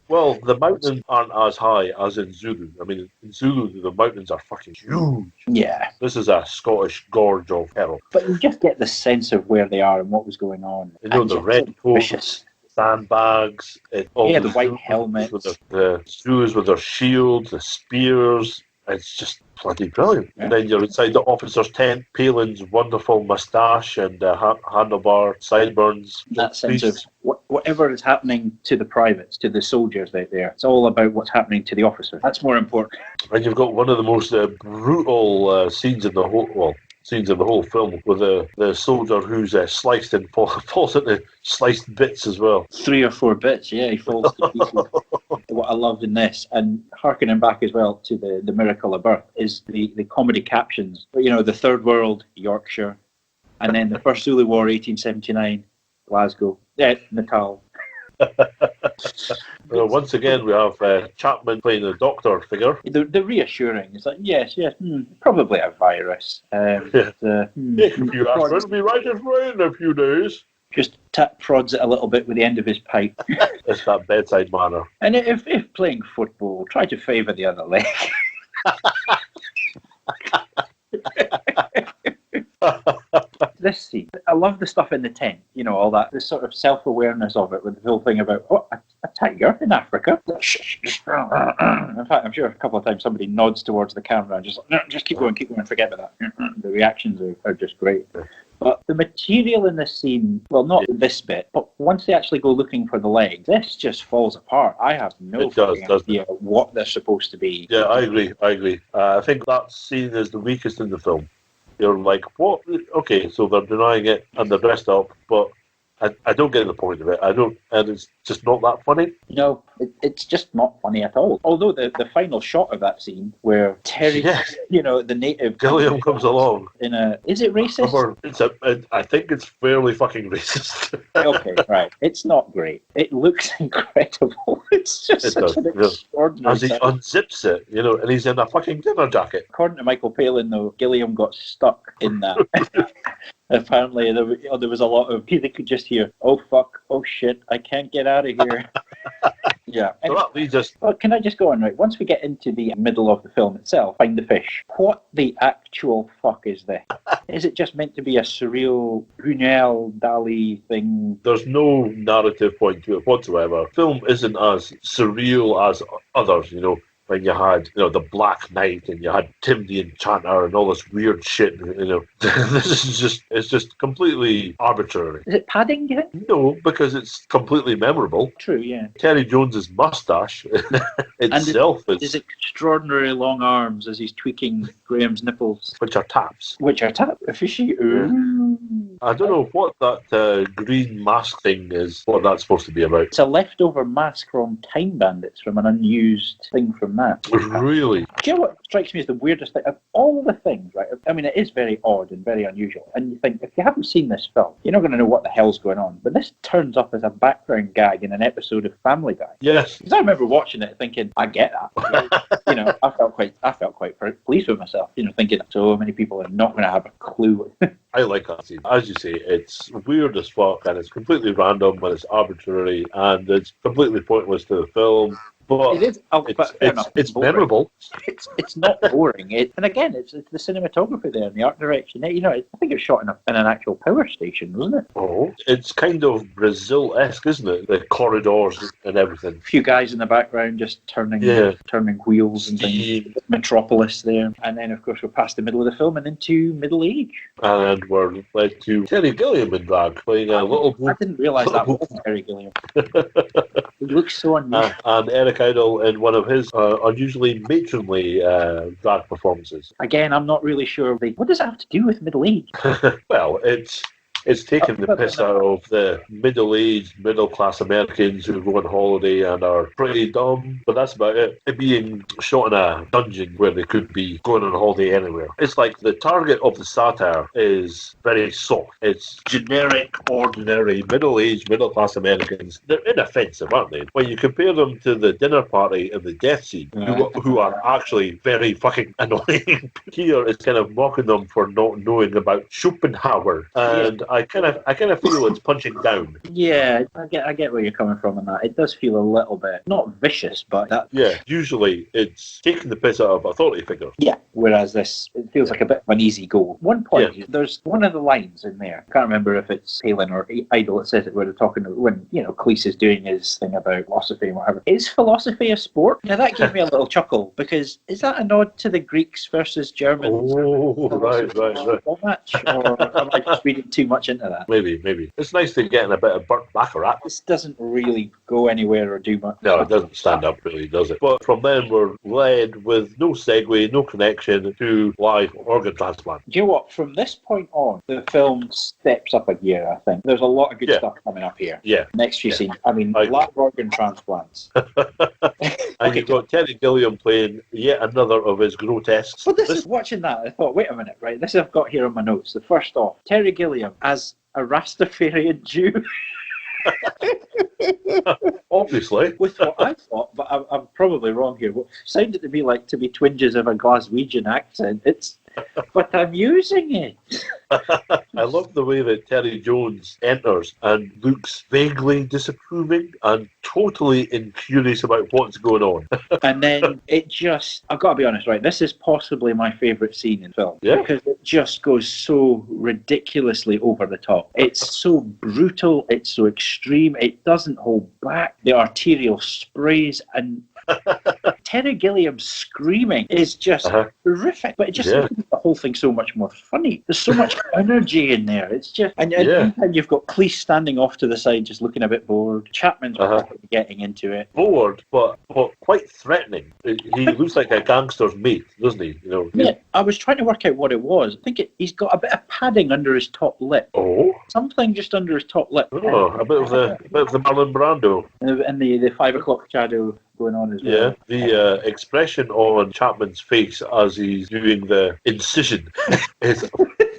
Well, the mountains aren't as high as in Zulu. I mean, in Zulu, the mountains are fucking huge. Yeah. This is a Scottish gorge of hell. But you just get the sense of where they are and what was going on. You know, And the just red so coats, vicious. sandbags, all Yeah, the white helmets. the Zulus with their shields, the spears. It's just bloody brilliant. Yeah. And then you're inside the officer's tent, Palin's wonderful moustache and handlebar sideburns. That sense of whatever is happening to the privates, to the soldiers out there, it's all about what's happening to the officers. That's more important. And you've got one of the most brutal scenes in the whole film with the soldier who's sliced and falls into sliced bits as well. 3 or 4 bits, yeah, he falls to pieces. What I loved in this, and harkening back as well to the Miracle of Birth, is the comedy captions. You know, the Third World, Yorkshire, and then the First Zulu War, 1879, Glasgow, Natal. Once again, we have Chapman playing the doctor figure. The reassuring. It's like, yes, probably a virus. If you ask, it'll be right in a few days. Just prods it a little bit with the end of his pipe. It's that bedside manner. And if playing football, try to favour the other leg. This scene, I love the stuff in the tent, you know, all that, this sort of self-awareness of it, with the whole thing about, a tiger in Africa? In fact, I'm sure a couple of times somebody nods towards the camera and just, no, just keep going, forget about that. The reactions are just great. But the material in this scene, well, not this bit, but once they actually go looking for the legs, this just falls apart. I have no idea what they're supposed to be. Yeah, I agree. I think that scene is the weakest in the film. You're like, what? Okay, so they're denying it and they're dressed up, but I don't get the point of it. And it's just not that funny. No, it's just not funny at all. Although the final shot of that scene where Terry, you know, the native Gilliam comes along is it racist? I think it's fairly fucking racist. Okay, right. It's not great. It looks incredible. It's just such an extraordinary. As he unzips it, you know, and he's in a fucking dinner jacket. According to Michael Palin, though, Gilliam got stuck in that. Apparently, there was a lot of, they could just hear, oh fuck, oh shit, I can't get out of here. Yeah. So that leads us... Well, can I just go on, right? Once we get into the middle of the film itself, Find the Fish, what the actual fuck is this? Is it just meant to be a surreal Brunel, Dali thing? There's no narrative point to it whatsoever. Film isn't as surreal as others, you know. When you had, you know, the Black Knight and you had Tim the Enchanter and all this weird shit, you know. It's just completely arbitrary. Is it padding, do you think? No, because it's completely memorable. True, yeah. Terry Jones's mustache itself is... His extraordinary long arms as he's tweaking Graham's nipples. Which are taps. Fishy. Ooh. I don't know what that green mask thing is, what that's supposed to be about. It's a leftover mask from Time Bandits, from an unused thing from that. Really? Do you know what strikes me as the weirdest thing? Of all the things, right? I mean, it is very odd and very unusual. And you think, if you haven't seen this film, you're not going to know what the hell's going on. But this turns up as a background gag in an episode of Family Guy. Yes. Because I remember watching it thinking, I get that. You know, I felt quite pleased with myself, you know, thinking so many people are not going to have a clue. I like that scene. As you say, it's weird as fuck and it's completely random and it's arbitrary and it's completely pointless to the film. But it is. It's memorable. It's not boring. And again, it's the cinematography there and the art direction. You know, I think it was shot in an actual power station, wasn't it? Oh, it's kind of Brazil-esque, isn't it? The corridors and everything. A few guys in the background just turning wheels and things. Metropolis there, and then of course we're past the middle of the film and into middle age. And we're led to Terry Gilliam in drag playing a little. I didn't realise that was Terry Gilliam. It looks so unusual. And Eric Idle in one of his unusually matronly drag performances. Again, I'm not really sure. What does that have to do with middle age? Well, it's taking the piss out of the middle-aged, middle-class Americans who go on holiday and are pretty dumb, but that's about it. It being shot in a dungeon where they could be going on holiday anywhere. It's like the target of the satire is very soft. It's generic, ordinary, middle-aged, middle-class Americans. They're inoffensive, aren't they? When you compare them to the dinner party and the death scene, who are actually very fucking annoying. Here it's kind of mocking them for not knowing about Schopenhauer, and I kind of feel it's punching down. Yeah, I get where you're coming from on that. It does feel a little bit not vicious, but that. Yeah, usually it's taking the piss out of authority figures. Yeah, whereas this, it feels like a bit of an easy go. One point, there's one of the lines in there. I can't remember if it's Palin or Idle. It says it where they're talking when Cleese is doing his thing about philosophy and whatever. Is philosophy a sport? Now that gave me a little chuckle because is that a nod to the Greeks versus Germans? Oh, right. Match, or am I just reading too much into that? Maybe. It's nice to get in a bit of Burt Bacharach. This doesn't really go anywhere or do much. No, it doesn't stand up really, does it? But from then we're led with no segue, no connection to live organ transplant. Do you know what? From this point on, the film steps up a gear, I think. There's a lot of good stuff coming up here. Yeah. Next few scenes. I mean, live organ transplants. And you've got Terry Gilliam playing yet another of his grotesques. But this is watching that, I thought, wait a minute, right? This I've got here on my notes. The first off, Terry Gilliam as a Rastafarian Jew. Obviously. With what I thought, but I'm probably wrong here. What sounded to me like to be twinges of a Glaswegian accent. But I'm using it. I love the way that Terry Jones enters and looks vaguely disapproving and totally incurious about what's going on. And then it just, I've got to be honest, right, this is possibly my favourite scene in film. Yeah. Because it just goes so ridiculously over the top. It's so brutal, it's so extreme, it doesn't hold back. The arterial sprays and Terry Gilliam screaming is just horrific, but it just makes the whole thing so much more funny. There's so much energy in there. It's just, and you've got Cleese standing off to the side, just looking a bit bored. Chapman's getting into it. Bored, but quite threatening. He looks like a gangster's mate, doesn't he? Yeah, I was trying to work out what it was. I think he's got a bit of padding under his top lip. Oh, something just under his top lip. Oh, a bit of the Marlon Brando. And the 5 o'clock shadow going on as well. Yeah, the expression on Chapman's face as he's doing the incision is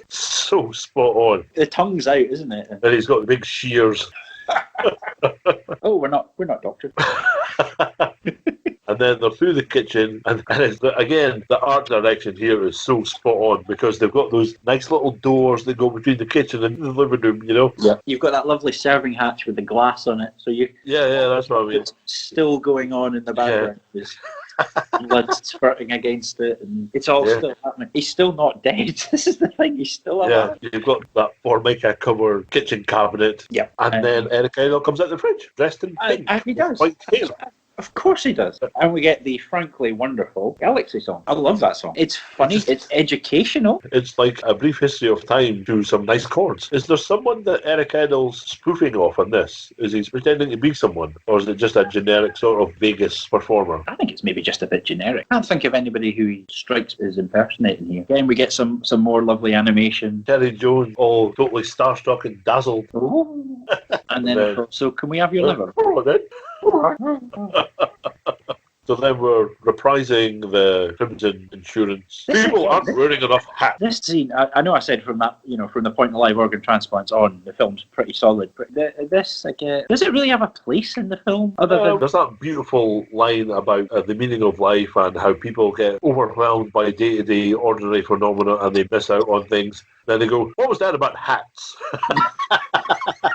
so spot on. The tongue's out, isn't it? And he's got the big shears. Oh, we're not doctors. And then they're through the kitchen, and it's again, the art direction here is so spot on because they've got those nice little doors that go between the kitchen and the living room, Yeah. You've got that lovely serving hatch with the glass on it, so you. Yeah, that's what I mean. It's still going on in the background. Yeah. Blood spurting against it, and it's all still happening. He's still not dead. This is the thing. He's still alive. Yeah, you've got that Formica covered kitchen cabinet. Yeah, and then Eric Idle comes out the fridge dressed in pink. And he does. White hair. Of course he does. And we get the frankly wonderful Galaxy song. I love that song. It's funny. It's educational. It's like a brief history of time to some nice chords. Is there someone that Eric Idle's spoofing off on this? Is he pretending to be someone? Or is it just a generic sort of Vegas performer? I think it's maybe just a bit generic. I can't think of anybody who he strikes as impersonating here. Again, we get some more lovely animation. Terry Jones all totally starstruck and dazzled. Ooh. And then, so can we have your liver? So then we're reprising the Crimson Insurance. People aren't wearing enough hats. This scene, I know I said from that, from the point of live organ transplants on, the film's pretty solid. But this, does it really have a place in the film? There's that beautiful line about the meaning of life and how people get overwhelmed by day-to-day ordinary phenomena and they miss out on things. Then they go, what was that about hats?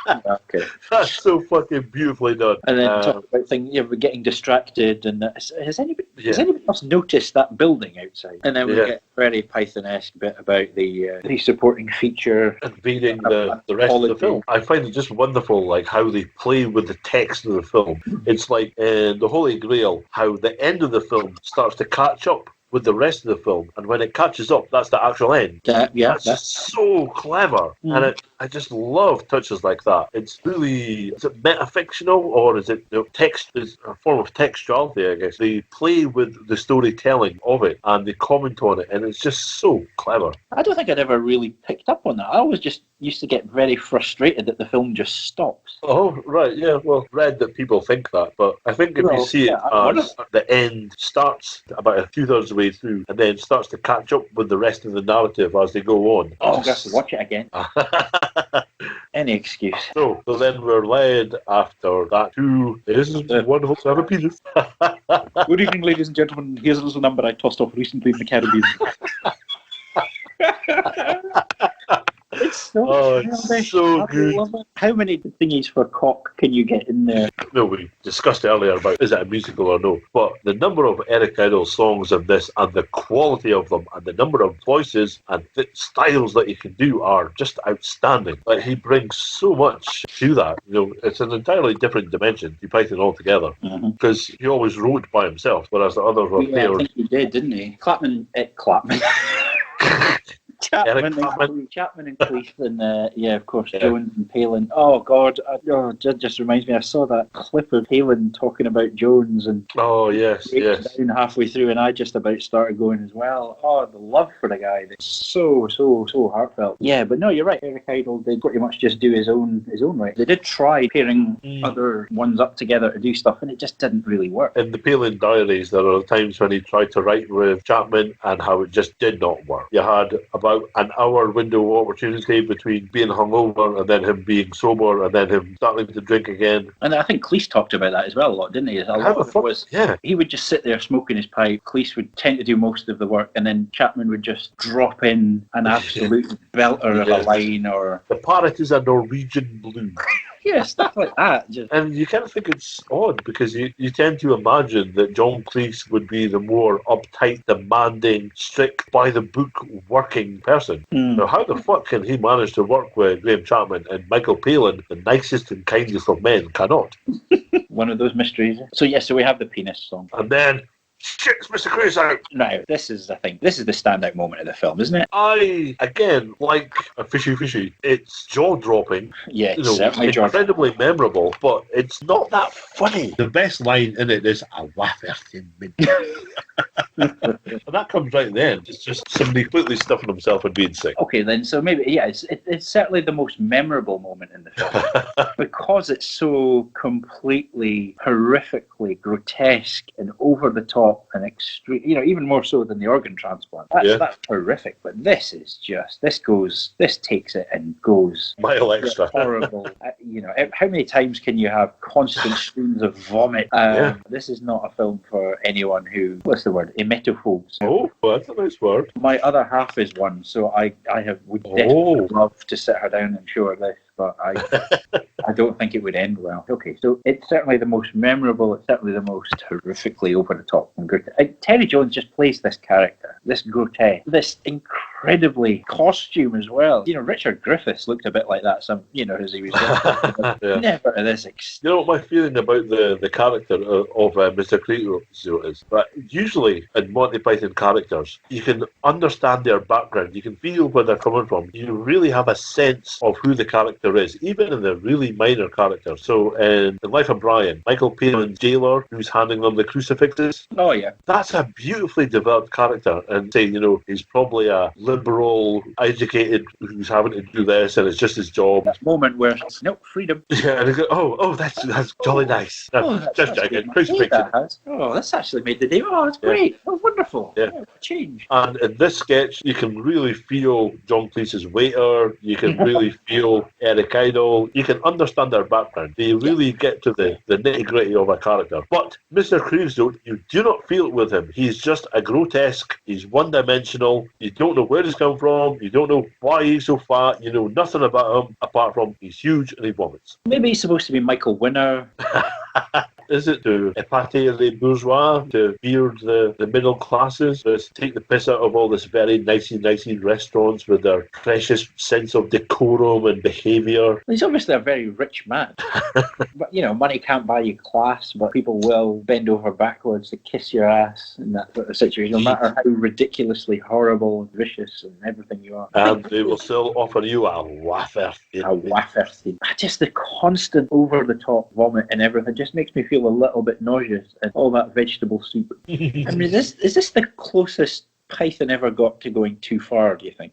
Okay. That's so fucking beautifully done. And then talk about things, we're getting distracted. And has anybody else noticed that building outside? And then we get a very Python-esque bit about the supporting feature. Invading the rest of the film. I find it just wonderful, like how they play with the text of the film. It's like in The Holy Grail, how the end of the film starts to catch up with the rest of the film, and when it catches up, that's the actual end. That's just so clever, and I just love touches like that. It's really, is it metafictional or is it text? Is a form of textuality, I guess. They play with the storytelling of it and they comment on it, and it's just so clever. I don't think I'd ever really picked up on that. I always just used to get very frustrated that the film just stops. Oh, right, yeah. Well, read that people think that, but I think if you see it as the end starts about a few thirds of the way through and then starts to catch up with the rest of the narrative as they go on. Oh, I'm going to watch it again. Any excuse. So then we're led after that to This is Wonderful to Have a Penis. Good evening, ladies and gentlemen. Here's a little number I tossed off recently in the Caribbean. It's so good. Love it. How many thingies for cock can you get in there? No, we discussed earlier about is it a musical or no, but the number of Eric Idle songs in this and the quality of them and the number of voices and styles that he can do are just outstanding. Like, he brings so much to that. It's an entirely different dimension to Python altogether, because he always wrote by himself, whereas the others were paired. I think he did, didn't he? Clapman. Chapman and Cleveland, of course, Jones and Palin. Oh, God, it just reminds me, I saw that clip of Palin talking about Jones and down halfway through, and I just about started going as well. Oh, the love for the guy, that's so heartfelt. Yeah, but no, you're right, Eric Idle did pretty much just do his own right. They did try pairing other ones up together to do stuff, and it just didn't really work. In the Palin diaries, there are times when he tried to write with Chapman and how it just did not work. You had about an hour window of opportunity between being hungover and then him being sober and then him starting to drink again. And I think Cleese talked about that as well a lot, didn't he? A lot of it was, he would just sit there smoking his pipe. Cleese would tend to do most of the work, and then Chapman would just drop in an absolute belter of a line, or the parrot is a Norwegian blue. Yeah, stuff like that. And you kind of think it's odd because you tend to imagine that John Cleese would be the more uptight, demanding, strict, by-the-book working person. Now, how the fuck can he manage to work with Graham Chapman and Michael Palin, the nicest and kindest of men, cannot? One of those mysteries. So we have the penis song. And then shit's Mr. Crazy out. Now, this is the standout moment of the film, isn't it? Again, like a fishy, it's jaw-dropping. Yeah, it's certainly incredibly memorable, but it's not that funny. The best line in it is, "I waff in mid." And that comes right then. It's just somebody completely stuffing himself and being sick. Okay, then, so maybe, it's certainly the most memorable moment in the film. Because it's so completely, horrifically grotesque and over the top and extreme, even more so than the organ transplant. That's horrific, but this takes it and goes mile extra. Horrible. How many times can you have constant streams of vomit? This is not a film for anyone who, what's the word, emetophobes. Oh, well, that's a nice word. My other half is one, so I would definitely love to sit her down and show her this, but I don't think it would end well. Okay, so it's certainly the most memorable, it's certainly the most horrifically over the top and grotesque. Terry Jones just plays this character, this grotesque, this incredibly costume as well. Richard Griffiths looked a bit like that, as he was never to this extent. You know what my feeling about the character of Mr. Creasy is? That usually in Monty Python characters, you can understand their background, you can feel where they're coming from, you really have a sense of who the character is, even in the really minor characters. So in Life of Brian, Michael Palin's jailer who's handing them the crucifixes. Oh yeah. That's a beautifully developed character, and say, he's probably a liberal, educated, who's having to do this, and it's just his job. That moment where, freedom. Yeah, and go, that's jolly nice. Just joking. Crucifix. Oh, that's actually made the day. Oh, it's great. Oh, wonderful. Yeah. Change. And in this sketch, you can really feel John Cleese's waiter. You can really feel Eric Idle. You can understand their background. They really get to the nitty-gritty of a character. But Mr. Creasy, you do not feel it with him. He's just a grotesque. He's one-dimensional. You don't know where he's come from. You don't know why he's so fat. You know nothing about him apart from he's huge and he vomits. Maybe he's supposed to be Michael Winner. Is it to épate les bourgeois, to beard the middle classes, to take the piss out of all this very nicey restaurants with their precious sense of decorum and behaviour? He's obviously a very rich man. But, money can't buy you class, but people will bend over backwards to kiss your ass in that sort of situation, no matter how ridiculously horrible and vicious and everything you are. And they will still offer you a wafer. Just the constant over-the-top vomit and everything just makes me feel a little bit nauseous, and all that vegetable soup. I mean, is this the closest Python ever got to going too far, do you think?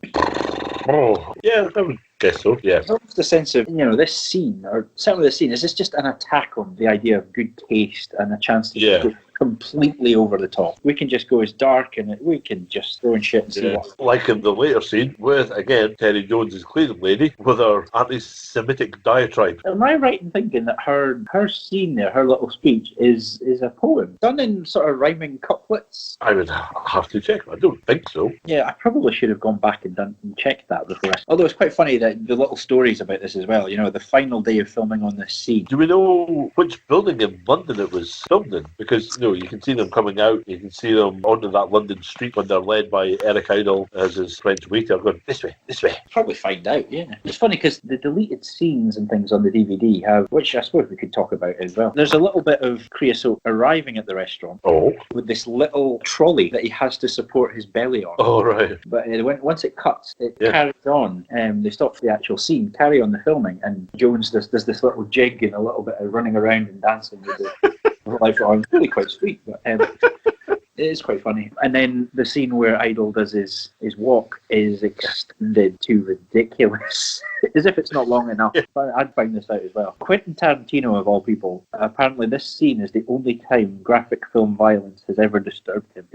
Oh, yeah, I would guess so, yeah. What's the sense of, this scene, or certainly the scene, is this just an attack on the idea of good taste and a chance to go completely over the top? We can just go as dark and we can just throw in shit and see what. Like in the later scene with, again, Terry Jones' cleaning lady with her anti-Semitic diatribe. Am I right in thinking that her scene there, her little speech, is a poem done in sort of rhyming couplets? I would have to check. I don't think so. Yeah, I probably should have gone back and checked that before. Although it's quite funny that the little stories about this as well. The final day of filming on this scene. Do we know which building in London it was filmed in? Because you can see them coming out. You can see them onto that London street when they're led by Eric Idle as his French waiter going, this way. Probably find out, yeah. It's funny because the deleted scenes and things on the DVD have, which I suppose we could talk about as well. There's a little bit of Creosote arriving at the restaurant with this little trolley that he has to support his belly on. Oh, right. But once it cuts, it carries on. They stop for the actual scene, carry on the filming, and Jones does this little jig and a little bit of running around and dancing with the life on. Really quite sweet, but it is quite funny. And then the scene where Idle does his walk is extended to ridiculous, as if it's not long enough. But I'd find this out as well. Quentin Tarantino, of all people, apparently this scene is the only time graphic film violence has ever disturbed him.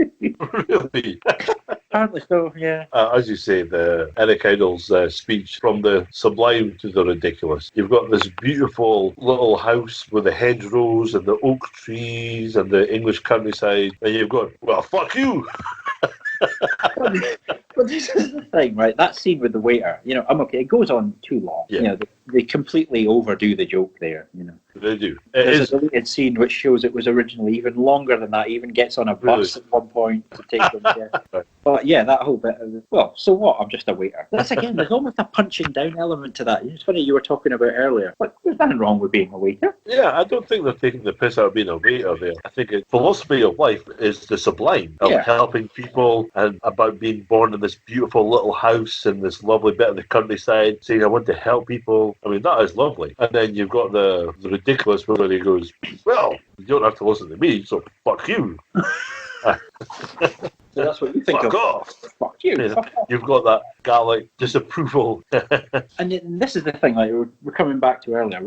Really? Apparently so, yeah. As you say, the Eric Idle's speech, from the sublime to the ridiculous. You've got this beautiful little house with the hedgerows and the oak trees and the English countryside, and you've got, well, fuck you! But this is the thing, right? That scene with the waiter, I'm okay. It goes on too long. Yeah. They completely overdo the joke there. They do. There's a deleted scene which shows it was originally even longer than that. Even gets on a bus at one point to take them. Right. But yeah, that whole bit of so what? I'm just a waiter. That's again. There's almost a punching down element to that. It's funny you were talking about earlier. But there's nothing wrong with being a waiter. Yeah, I don't think they're taking the piss out of being a waiter there. I think philosophy of life is the sublime of helping people and about being born in this beautiful little house in this lovely bit of the countryside, saying I want to help people. I mean, that is lovely. And then you've got the ridiculous where he goes, well, you don't have to listen to me, so fuck you. So that's what you think fuck of. Off. Fuck you. Yeah, fuck off. you've got that Gallic disapproval. And this is the thing, like we're coming back to earlier.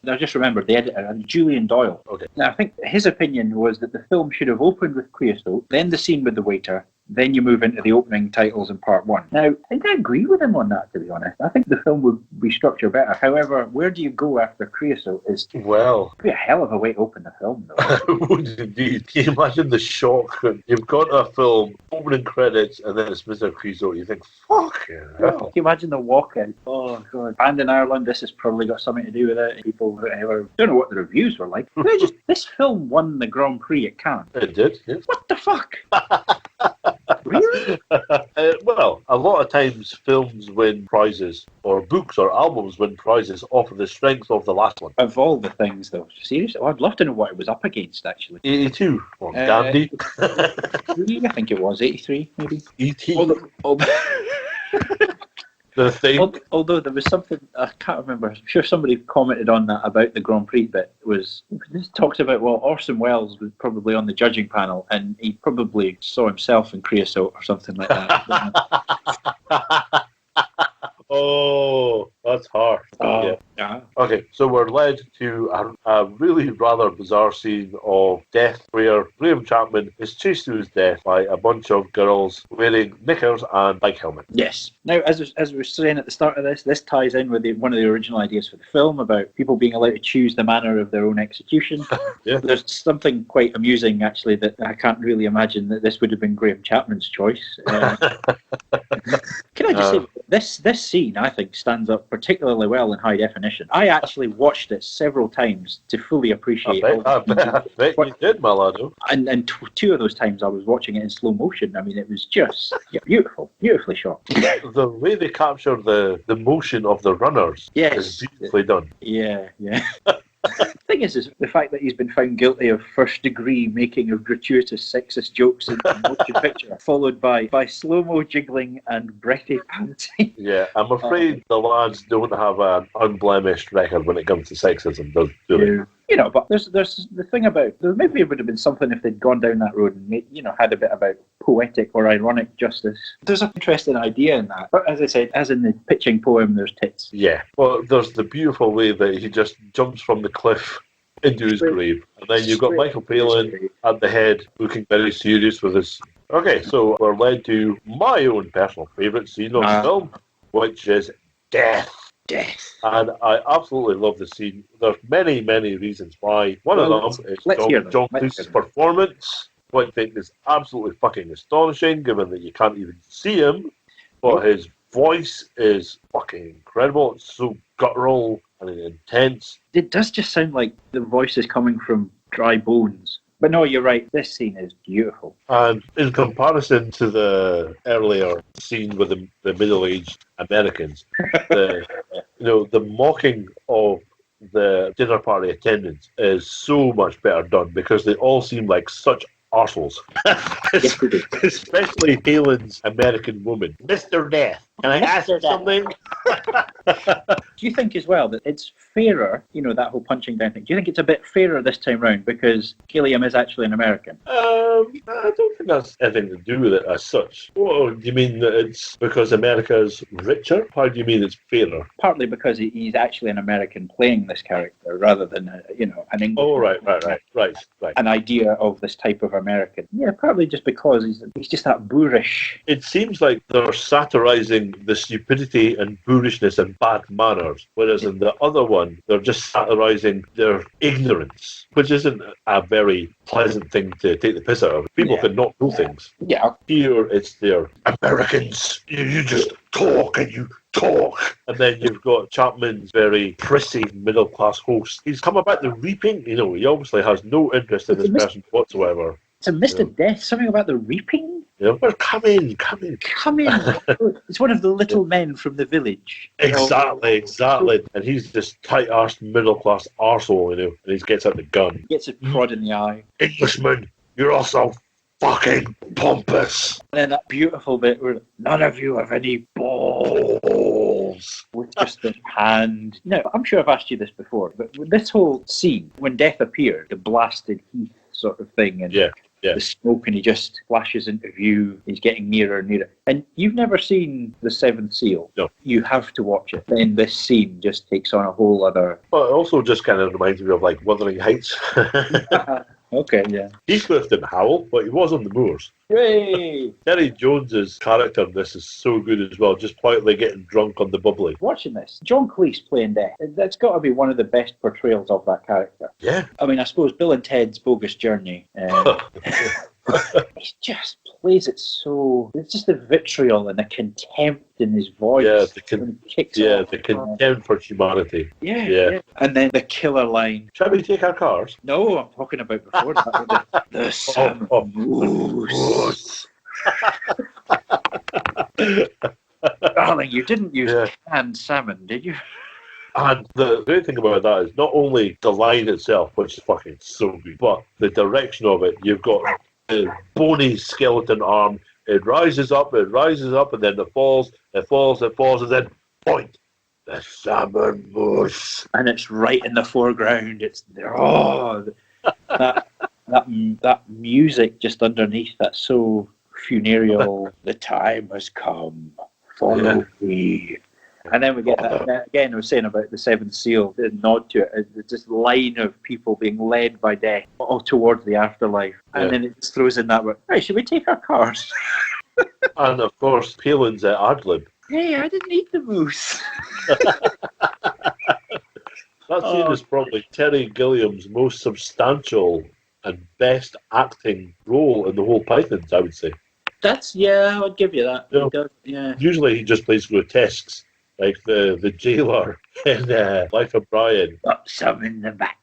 I just remembered the editor, Julian Doyle. Okay. Now, I think his opinion was that the film should have opened with Creosote, then the scene with the waiter, then you move into the opening titles in part one. Now, I think I agree with him on that, to be honest. I think the film would be structured better. However, where do you go after Creosote is Well, be a hell of a way to open the film, though. it would indeed. Can you imagine the shock when you've got a film, opening credits, and then it's Mr. Creosote? You think, fuck yeah. Can you imagine the walkout? Oh, God. And in Ireland, this has probably got something to do with it. People, whatever. Don't know what the reviews were like. This film won the Grand Prix at Cannes. It did, yes. What the fuck? Really? Well, a lot of times films win prizes, or books or albums win prizes off of the strength of the last one. Of all the things, though. Seriously? Oh, I'd love to know what it was up against, actually. 82, or Dandy. I think it was 83, maybe. E.T. The thing. Although there was something, I can't remember, I'm sure somebody commented on that about the Grand Prix bit, this talks about, well, Orson Welles was probably on the judging panel and he probably saw himself in Creosote or something like that. Oh, that's harsh. Yeah. Okay, so we're led to a really rather bizarre scene of death where Graham Chapman is chased to his death by a bunch of girls wearing knickers and bike helmets. Yes. Now, as we were saying at the start of this ties in with one of the original ideas for the film about people being allowed to choose the manner of their own execution. Yeah. There's something quite amusing, actually, that I can't really imagine that this would have been Graham Chapman's choice. Can I just say, this scene, I think, stands up particularly well in high definition. I actually watched it several times to fully appreciate I bet you did, Malado. And two of those times I was watching it in slow motion. I mean, it was just beautiful, beautifully shot. The way they capture the motion of the runners is beautifully done. Yeah. The thing is the fact that he's been found guilty of first-degree making of gratuitous sexist jokes in a motion picture, followed by slow-mo jiggling and breathy panting. Yeah, I'm afraid the lads don't have an unblemished record when it comes to sexism, do they? You know, but there's the thing about, maybe it would have been something if they'd gone down that road and had a bit about poetic or ironic justice. There's an interesting idea in that. But as I said, as in the pitching poem, there's tits. Yeah. Well, there's the beautiful way that he just jumps from the cliff into his grave. And then you've got Michael Palin at the head looking very serious with his... Okay, so we're led to my own personal favourite scene of the film, which is death. And I absolutely love the scene. There's many, many reasons why. One of them is John Cleese's performance, which I think is absolutely fucking astonishing, given that you can't even see him. But his voice is fucking incredible. It's so guttural and intense. It does just sound like the voice is coming from dry bones. But no, you're right. This scene is beautiful. And in comparison to the earlier scene with the middle-aged Americans, the mocking of the dinner party attendants is so much better done because they all seem like such arseholes. Especially Palin's American woman. Mr. Death, can I ask you something? Do you think as well that it's fairer, that whole punching down thing, do you think it's a bit fairer this time round because Gilliam is actually an American? I don't think that's anything to do with it as such. Well, do you mean that it's because America's richer? How do you mean it's fairer? Partly because he's actually an American playing this character rather than, an English. Oh, right. An idea of this type of American. Yeah, probably just because he's just that boorish. It seems like they're satirizing the stupidity and boorishness and bad manners, whereas in the other one, they're just satirizing their ignorance, which isn't a very pleasant thing to take the piss out of. People can not know things. Yeah. Here, it's their Americans. You just talk and you talk. And then you've got Chapman's very prissy middle-class host. He's come about the reaping. He obviously has no interest in this person whatsoever. It's a Mr. Death, something about the reaping? Yeah, well, come in. It's one of the little men from the village. Exactly. And he's this tight-arsed middle-class arsehole, and he gets out the gun. He gets a prod in the eye. Englishman, you're also fucking pompous. And then that beautiful bit where none of you have any balls. With just the hand. No, I'm sure I've asked you this before, but with this whole scene, when Death appeared, the blasted heath sort of thing, and the smoke, and he just flashes into view. He's getting nearer and nearer. And you've never seen The Seventh Seal. No. You have to watch it. Then this scene just takes on a whole other... Well, it also just kind of reminds me of, like, Wuthering Heights. Okay, yeah. Heathcliff didn't howl, but he was on the moors. Hooray! Terry Jones's character in this is so good as well, just quietly getting drunk on the bubbly. Watching this, John Cleese playing Death, that's got to be one of the best portrayals of that character. Yeah. I mean, I suppose Bill and Ted's Bogus Journey. He just plays it so... It's just the vitriol and the contempt in his voice. Yeah, the contempt for humanity. Yeah. And then the killer line. Shall we take our cars? No, I'm talking about before that. The salmon moose. Darling, you didn't use canned salmon, did you? And the great thing about that is not only the line itself, which is fucking so good, but the direction of it. You've got the bony skeleton arm. It rises up, and then it falls, and then point. The salmon moose. And it's right in the foreground. It's that music just underneath that's so funereal. The time has come. Follow me. And then we get that again. I was saying about the Seventh Seal, the nod to it. It's this line of people being led by death all towards the afterlife, and then it just throws in that word. Right, should we take our cars? And of course, Palin's ad lib. Hey, I didn't eat the moose. That scene is probably Terry Gilliam's most substantial and best acting role in the whole Pythons, I would say. I'd give you that. Usually he just plays grotesques like the jailer in Life of Brian. Got some in the back.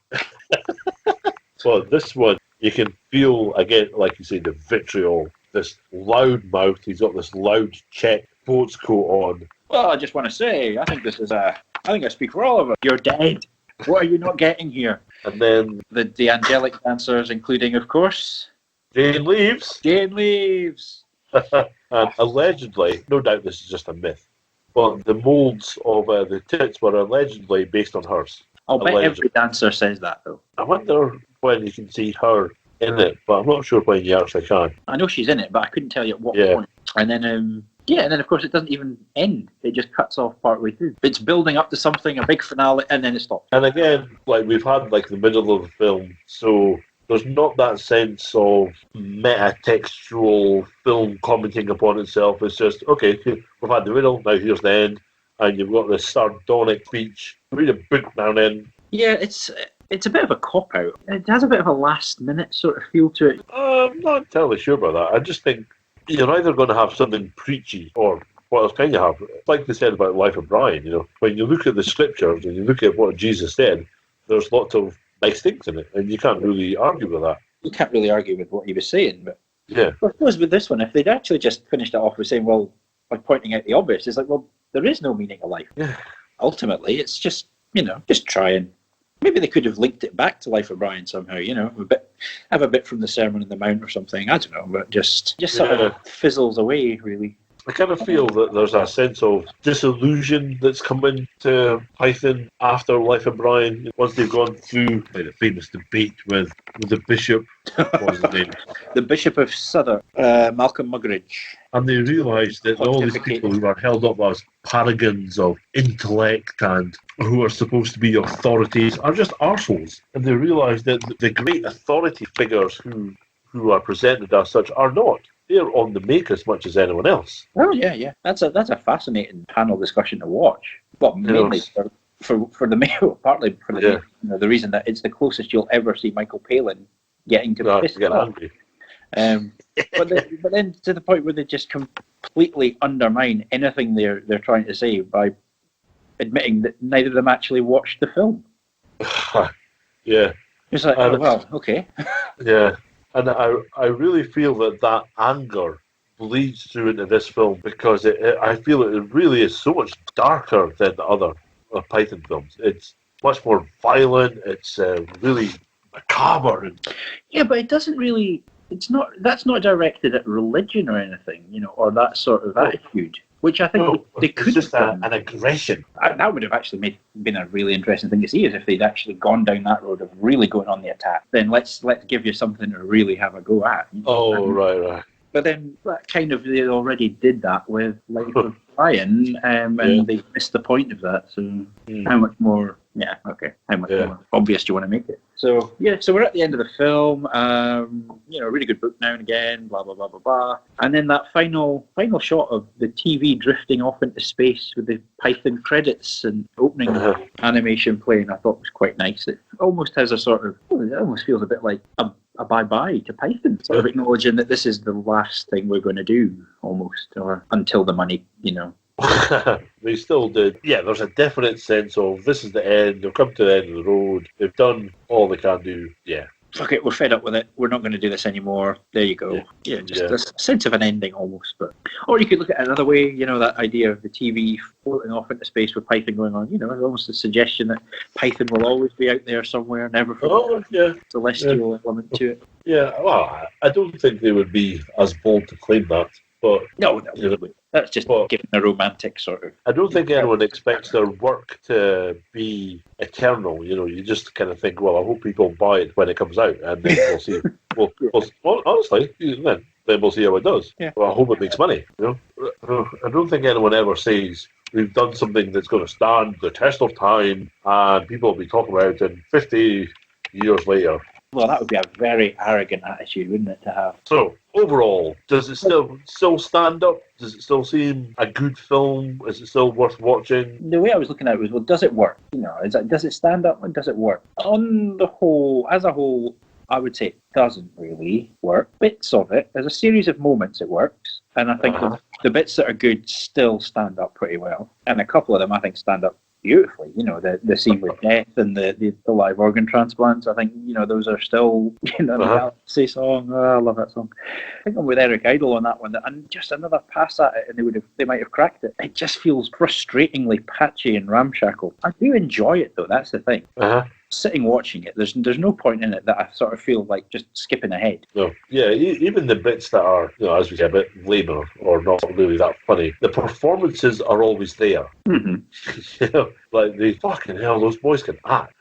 Well, this one, you can feel, again, like you say, the vitriol, this loud mouth. He's got this loud check sports coat on. Well, I just want to say, I think I speak for all of us. You're dead. What are you not getting here? And then The angelic dancers, including, of course, Jane leaves. Jane leaves. And allegedly, no doubt this is just a myth, but the moulds of the tits were allegedly based on hers. I'll bet Allegedly. every dancer says that, though. I wonder when you can see her in it, but I'm not sure when you actually can. I know she's in it, but I couldn't tell you at what Yeah. point. And then, and then of course it doesn't even end. It just cuts off partway through. It's building up to something, a big finale, and then it stops. And again, like we've had like the middle of the film, so there's not that sense of meta-textual film commenting upon itself. It's just, okay, we've had the middle, now here's the end, and you've got this sardonic speech. Read a book now and then. Yeah, it's a bit of a cop-out. It has a bit of a last-minute sort of feel to it. I'm not entirely sure about that. I just think you're either going to have something preachy or what else can you have? Like they said about Life of Brian, when you look at the scriptures and you look at what Jesus said, there's lots of nice things in it, and you can't really argue with that. You can't really argue with what he was saying, but Yeah. I suppose with this one, if they'd actually just finished it off with saying, well, by pointing out the obvious, it's like, well, there is no meaning of life. Yeah. Ultimately, it's just, just try and maybe they could have linked it back to Life of Brian somehow, have a bit from the Sermon on the Mount or something. I don't know, but just sort of fizzles away, really. I kind of feel that there's a sense of disillusion that's coming to Python after Life of Brian, once they've gone through the famous debate with the bishop. What was his name? The Bishop of Southwark, Malcolm Muggeridge. And they realised that all these people who are held up as paragons of intellect and who are supposed to be authorities are just arseholes. And they realised that the great authority figures who are presented as such are not. They're on the make as much as anyone else. Oh yeah. That's a fascinating panel discussion to watch. Well, mainly for the male, partly for the the reason that it's the closest you'll ever see Michael Palin getting to piss get off. angry. But then to the point where they just completely undermine anything they're trying to say by admitting that neither of them actually watched the film. Yeah. It's like, okay. Yeah. And I really feel that anger bleeds through into this film because I feel it really is so much darker than the other Python films. It's much more violent. It's really macabre. Yeah, but it doesn't really. That's not directed at religion or anything, or that sort of attitude. Which I think they could just have an aggression. That would have actually been a really interesting thing to see, is if they'd actually gone down that road of really going on the attack. Then let's give you something to really have a go at. Right. But then that kind of, they already did that with Life of Brian, and they missed the point of that. So how much more? Yeah, okay. How much more obvious do you want to make it? So so we're at the end of the film. Really good book now and again. Blah blah blah blah blah. And then that final shot of the TV drifting off into space with the Python credits and opening animation playing, I thought was quite nice. It almost has a sort of. It almost feels a bit like a bye-bye to Python, sort of acknowledging that this is the last thing we're going to do, almost, or until the money, They still did. Yeah, there's a definite sense of this is the end. They've come to the end of the road. They've done all they can do. Yeah. Fuck it, we're fed up with it. We're not going to do this anymore. There you go. Yeah, a sense of an ending almost. Or you could look at it another way, that idea of the TV floating off into space with Python going on, almost a suggestion that Python will always be out there somewhere, never celestial element to it. Yeah, well, I don't think they would be as bold to claim that. But no, that's just giving a romantic sort of. I don't think anyone expects their work to be eternal. You just kind of think, well, I hope people buy it when it comes out, and then we'll see. Well, honestly, then we'll see how it does. Yeah. Well, I hope it makes money. I don't think anyone ever says we've done something that's going to stand the test of time, and people will be talking about it in 50 years later. Well, that would be a very arrogant attitude, wouldn't it, to have? So, overall, does it still stand up? Does it still seem a good film? Is it still worth watching? The way I was looking at it was, well, does it work? Does it stand up and does it work? On the whole, as a whole, I would say it doesn't really work. Bits of it, there's a series of moments it works. And I think the bits that are good still stand up pretty well. And a couple of them, I think, stand up beautifully. You know, the scene with death and the live organ transplants. I think, you know, those are still, you know, the Galaxy song. Oh, I love that song. I think I'm with Eric Idle on that one. And just another pass at it, and they might have cracked it. It just feels frustratingly patchy and ramshackle. I do enjoy it, though. That's the thing. Sitting watching it, there's no point in it that I sort of feel like just skipping ahead. No, yeah, even the bits that are, you know, as we say, a bit lamer or not really that funny, the performances are always there. You know, like the fucking hell, those boys can act.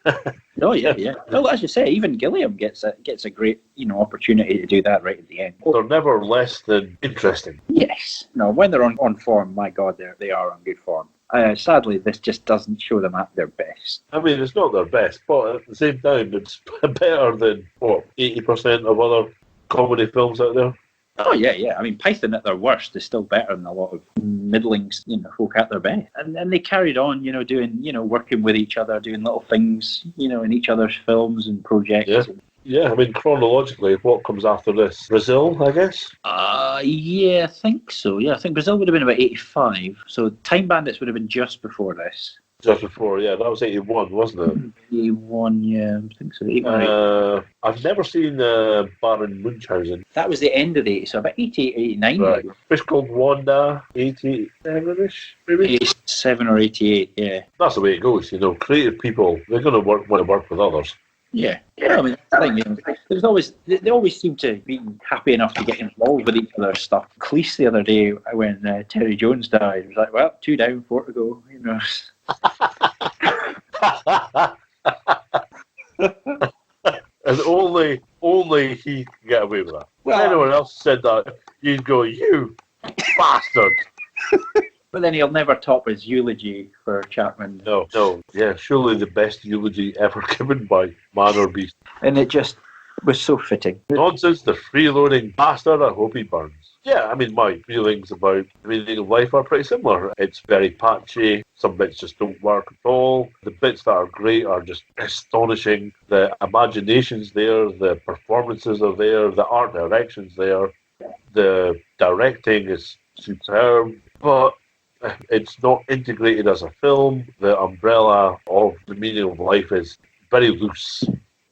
Oh yeah. Well, as you say, even Gilliam gets a great, you know, opportunity to do that right at the end. They're never less than interesting. Yes. No, when they're on form, my God, they are on good form. Sadly, this just doesn't show them at their best. I mean, it's not their best, but at the same time, it's better than, 80% of other comedy films out there? Oh, yeah. I mean, Python at their worst is still better than a lot of middling, you know, folk at their best. And they carried on, you know, doing, you know, working with each other, doing little things, you know, in each other's films and projects. Yeah, I mean, chronologically, what comes after this? Brazil, I guess? Yeah, I think so. Yeah, I think Brazil would have been about 85. So Time Bandits would have been just before this. Just before, yeah. That was 81, wasn't it? 81, yeah, I think so. I've never seen Baron Munchausen. That was the end of the 80s, so about 88, 89. Right. Fish Called Wanda, 87-ish, maybe? 87 or 88, yeah. That's the way it goes, you know. Creative people, they're going to want to work with others. Yeah. I mean, they always seem to be happy enough to get involved with each other's stuff. Cleese the other day, when Terry Jones died, was like, well, 2 down, 4 to go, you know. And only he can get away with that. Well, if anyone else said that, you'd go, you bastard. But then he'll never top his eulogy for Chapman. No. Yeah, surely the best eulogy ever given by man or beast. And it just was so fitting. Nonsense, the freeloading bastard, I hope he burns. Yeah, I mean, my feelings about the meaning of life are pretty similar. It's very patchy. Some bits just don't work at all. The bits that are great are just astonishing. The imagination's there. The performances are there. The art direction's there. The directing is superb. But it's not integrated as a film. The umbrella of the meaning of life is very loose.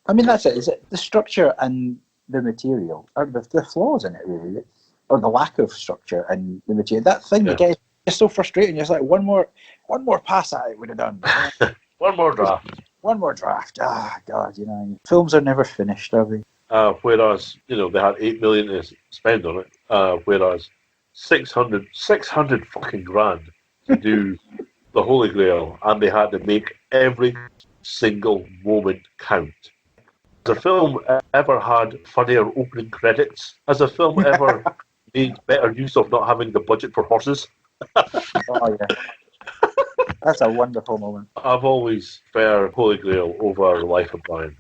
I mean, that's it. Is it the structure and the material are the flaws in it, really? Or the lack of structure and the material. That thing again is so frustrating. It's like one more pass at it would have done. One more draft. One more draft. Ah, God, you know, films are never finished, are they? Whereas, you know, they had $8 million to spend on it. Whereas 600 fucking grand to do the Holy Grail, and they had to make every single moment count. Has a film ever had funnier opening credits? Has a film ever made better use of not having the budget for horses? Oh, yeah. That's a wonderful moment. I've always preferred Holy Grail over Life of Brian,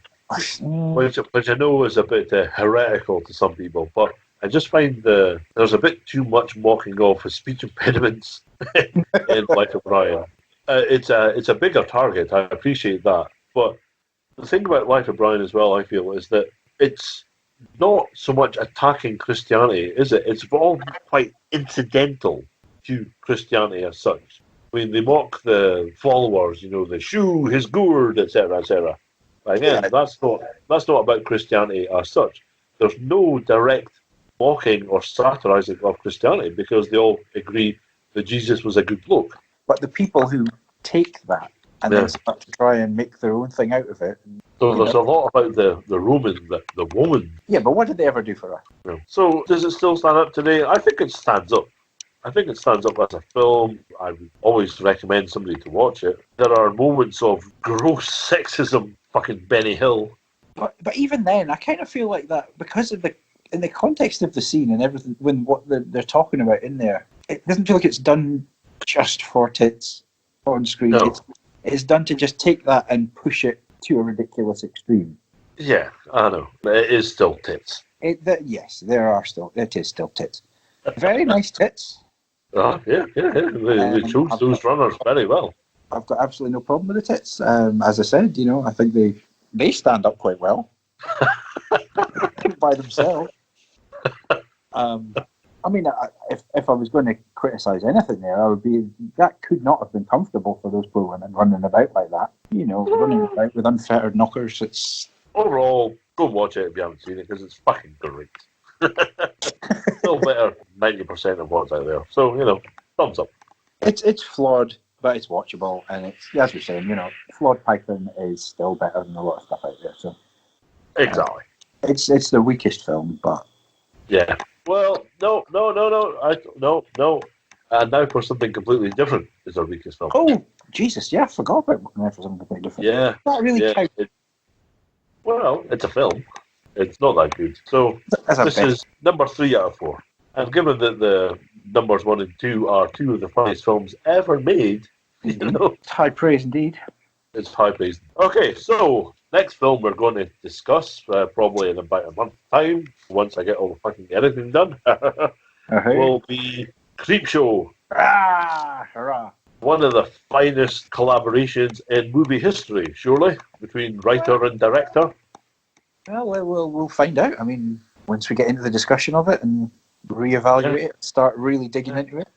which I know is a bit heretical to some people, but I just find there's a bit too much mocking of his speech impediments in Life of Brian. It's a bigger target, I appreciate that, but the thing about Life of Brian as well, I feel, is that it's not so much attacking Christianity, is it? It's all quite incidental to Christianity as such. I mean, they mock the followers, you know, the shoe, his gourd, etc., etc. Again, that's not about Christianity as such. There's no direct mocking or satirizing of Christianity because they all agree that Jesus was a good bloke. But the people who take that and then start to try and make their own thing out of it. So there's a lot about the Roman, the woman. Yeah, but what did they ever do for us? No. So does it still stand up today? I think it stands up. I think it stands up as a film. I would always recommend somebody to watch it. There are moments of gross sexism, fucking Benny Hill. But even then, I kind of feel like that because of in the context of the scene and everything, when what they're talking about in there, it doesn't feel like it's done just for tits on screen. No. It's done to just take that and push it to a ridiculous extreme. Yeah, I know. It is still tits. Yes, it is still tits. Very nice tits. Yeah. They chose those runners very well. I've got absolutely no problem with the tits. As I said, you know, I think they stand up quite well by themselves. I mean, if I was going to criticise anything there, I would be that could not have been comfortable for those poor women running about like that. You know, running about with unfettered knockers. It's Overall, go watch it if you haven't seen it because it's fucking great. Still better 90% of what's out there. So, you know, thumbs up. it's flawed, but it's watchable, and it's, as we're saying, you know, flawed Python is still better than a lot of stuff out there. So Exactly. it's the weakest film, but Yeah. Well, no. And now for something completely different is our weakest film. oh Jesus, yeah, I forgot about looking there for something completely different. Yeah. That really Yeah. counts Well, it's a film. It's not that good. So as a this best. is number 3 out of 4. And given that the numbers 1 and 2 are 2 of the funniest films ever made, you know, It's high praise indeed. it's high praise. Okay, so next film we're going to discuss probably in about a month's time, once I get all the fucking editing done, will be Creepshow. Hurrah! One of the finest collaborations in movie history, surely, between writer and director. Well, we'll find out. I mean, once we get into the discussion of it and reevaluate it, start really digging into it.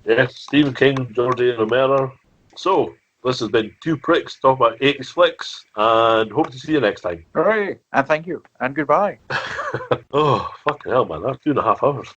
Yes, Stephen King, George A. Romero. So, this has been Two Pricks talking about 80s flicks, and hope to see you next time. Hooray! And thank you. And goodbye. Oh, fucking hell, man. That's 2.5 hours.